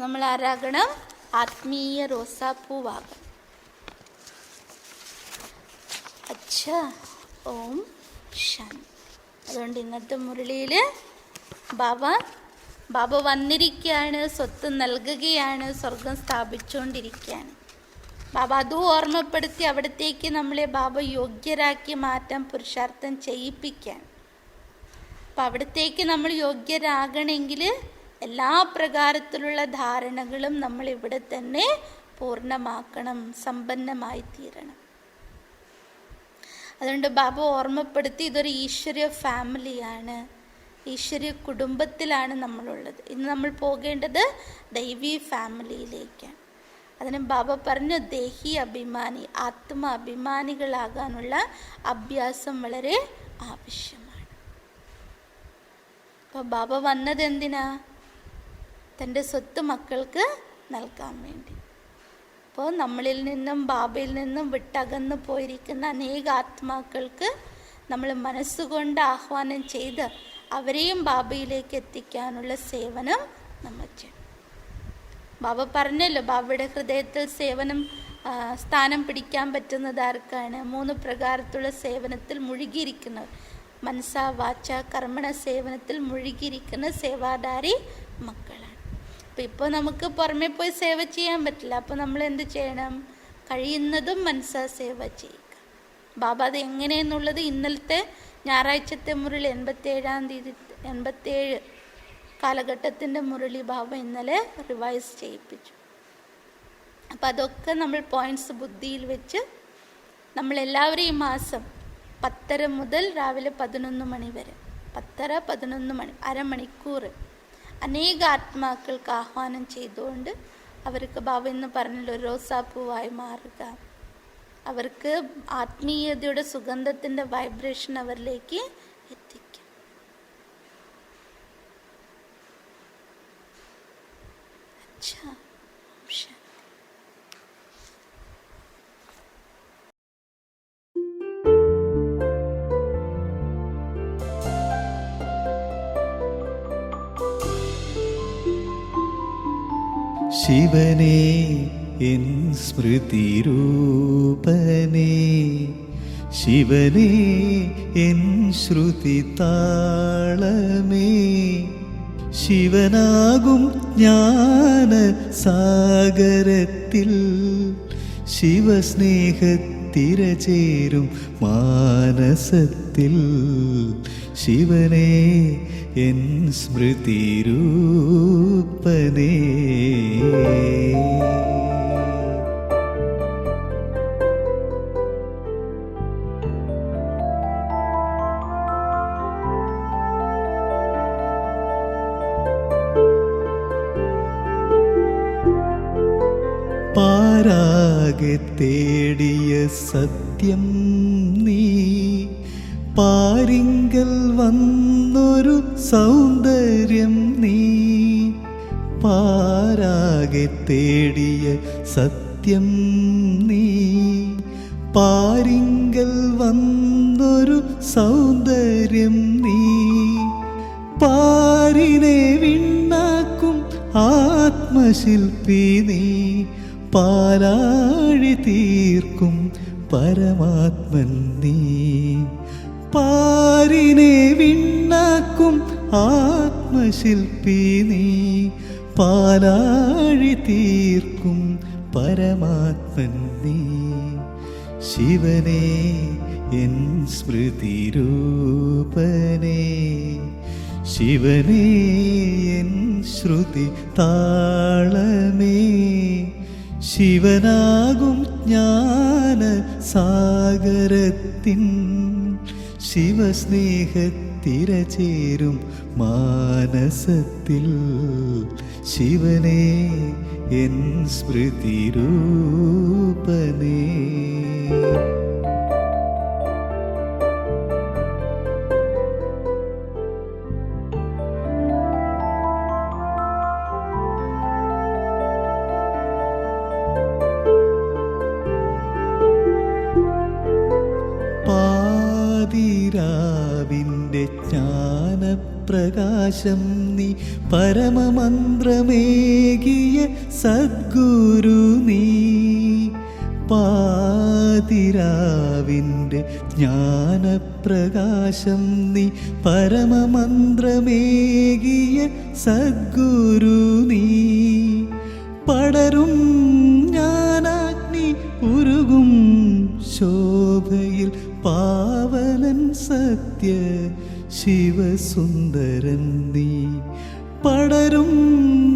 [SPEAKER 2] നമ്മൾ ആരാകണം? ആത്മീയ റോസാപ്പൂവാകണം. അച്ഛാ, ഓം ശാന്തി. അതുകൊണ്ട് ഇന്നത്തെ മുരളിയിൽ ബാബ വന്നിരിക്കുകയാണ്, സ്വത്ത് നൽകുകയാണ്, സ്വർഗം സ്ഥാപിച്ചുകൊണ്ടിരിക്കുകയാണ്. ബാബ അതും ഓർമ്മപ്പെടുത്തി അവിടത്തേക്ക് നമ്മളെ ബാബ യോഗ്യരാക്കി മാറ്റാൻ പുരുഷാർത്ഥം ചെയ്യിപ്പിക്കാൻ. അപ്പം അവിടത്തേക്ക് നമ്മൾ യോഗ്യരാകണമെങ്കിൽ എല്ലാ പ്രകാരത്തിലുള്ള ധാരണകളും നമ്മൾ ഇവിടെ തന്നെ പൂർണ്ണമാക്കണം, സമ്പന്നമായി തീരണം. അതുകൊണ്ട് ബാബ ഓർമ്മപ്പെടുത്തി ഇതൊരു ഈശ്വരീയ ഫാമിലിയാണ്, ഈശ്വരീയ കുടുംബത്തിലാണ് നമ്മളുള്ളത്. ഇന്ന് നമ്മൾ പോകേണ്ടത് ദൈവീ ഫാമിലിയിലേക്കാണ്. അതിന് ബാബ പറഞ്ഞു, ദേഹി അഭിമാനി, ആത്മ അഭിമാനികളാകാനുള്ള അഭ്യാസം വളരെ ആവശ്യമാണ്. അപ്പോൾ ബാബ വന്നത് എന്തിനാ? തൻ്റെ സ്വത്ത് മക്കൾക്ക് നൽകാൻ വേണ്ടി. അപ്പോൾ നമ്മളിൽ നിന്നും ബാബയിൽ നിന്നും വിട്ടകന്നു പോയിരിക്കുന്ന അനേക ആത്മാക്കൾക്ക് നമ്മൾ മനസ്സുകൊണ്ട് ആഹ്വാനം ചെയ്ത് അവരെയും ബാബയിലേക്ക് എത്തിക്കാനുള്ള സേവനം നമ്മൾ ചെയ്യണം. ബാബ പറഞ്ഞല്ലോ, ബാബയുടെ ഹൃദയത്തിൽ സേവനം സ്ഥാനം പിടിക്കാൻ പറ്റുന്നത് ആർക്കാണ്? 3 പ്രകാരത്തിലുള്ള സേവനത്തിൽ മുഴുകിയിരിക്കുന്നവർ. മനസ്സ വാച കർമ്മണ സേവനത്തിൽ മുഴുകിയിരിക്കുന്ന സേവാധാരി മക്കളാണ്. അപ്പം ഇപ്പോൾ നമുക്ക് പുറമെ പോയി സേവ ചെയ്യാൻ പറ്റില്ല. അപ്പോൾ നമ്മൾ എന്ത് ചെയ്യണം? കഴിയുന്നതും മനസ്സ സേവ ചെയ്യുക. ബാബ അത് എങ്ങനെയെന്നുള്ളത് ഇന്നലത്തെ ഞായറാഴ്ചത്തെ മുരളി 87-ാം തീയതി 87 കാലഘട്ടത്തിൻ്റെ മുരളി ബാബ ഇന്നലെ റിവൈസ് ചെയ്യിപ്പിച്ചു. അപ്പം അതൊക്കെ നമ്മൾ പോയിൻറ്റ്സ് ബുദ്ധിയിൽ വെച്ച് നമ്മളെല്ലാവരും ഈ മാസം 10:30 മുതൽ രാവിലെ 11 മണി വരെ, 10:30-11 മണി, അരമണിക്കൂർ അനേക ആത്മാക്കൾക്ക് ആഹ്വാനം ചെയ്തുകൊണ്ട് അവർക്ക് ബാബ എന്ന് പറഞ്ഞല്ലോ റോസാപ്പൂവായി മാറുക. അവർക്ക് ആത്മീയതയുടെ സുഗന്ധത്തിൻ്റെ വൈബ്രേഷൻ അവരിലേക്ക് എത്തിക്കും.
[SPEAKER 1] ശിവനേ എൻ സ്മൃതിരൂപനേ, ശിവനേ എൻ ശ്രുതി താളമേ, ശിവനാകും ജ്ഞാന സാഗരത്തിൽ ശിവസ്നേഹത്തിരചേരും മാനസത്തിൽ, ശിവനേ എൻ സ്മൃതിരൂപനേ. പാരാകെ തേടിയ സത്യം നീ, പാരിങ്കൽ വന്നൊരു സൗന്ദര്യം നീ, പാരാകെ തേടിയ സത്യം നീ, പാരിങ്കൽ വന്നൊരു സൗന്ദര്യം നീ, പാരിനെ വിണ്ണാക്കും ആത്മശില്പി നീ, പാലാഴി തീർക്കും പരമാത്മൻ നീ, പാരിനെ വിണ്ണാക്കും ആത്മശില്പി നീ, പാലാഴി തീർക്കും പരമാത്മൻ നീ, ശിവനേ എൻ സ്മൃതിരൂപനേ, ശിവനേ എൻ ശ്രുതി താളമേ, ശിവനാകും ജ്ഞാന സാഗരത്തിൻ ശിവസ്നേഹത്തിരചേരും മാനസത്തിൽ, ശിവനേ എൻ സ്മൃതിരൂപനേ. നീ പരമമന്ത്രമേകിയ സദ്ഗുരു നീ പാതിരാവിൻ്റെ ജ്ഞാനപ്രകാശം നീ പരമമന്ത്രമേകിയ സദ്ഗുരു നീ പടരും ജ്ഞാനാഗ്നി ഉരുകും ശോഭയിൽ പാവനൻ സത്യ ശിവസുന്ദരൻ നീ പടരും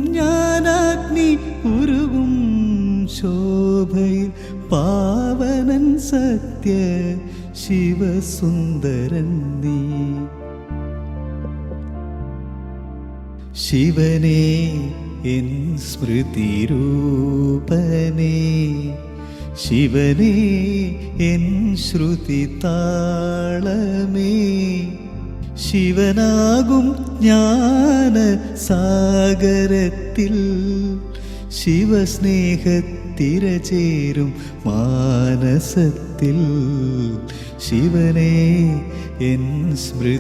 [SPEAKER 1] ജ്ഞാനാഗ്നി ഉരുകും ശോഭയിൽ പാവനൻ സത്യ ശിവസുന്ദരൻ നീ ശിവനേ എൻ സ്മൃതിരൂപനേ ശിവനേ എൻ ശ്രുതി താളമേ ശിവനാകും ജ്ഞാന സാഗരത്തിൽ ശിവസ്നേഹത്തിരചേരും മാനസത്തിൽ ശിവനേ എൻ സ്മൃതിരൂപനേ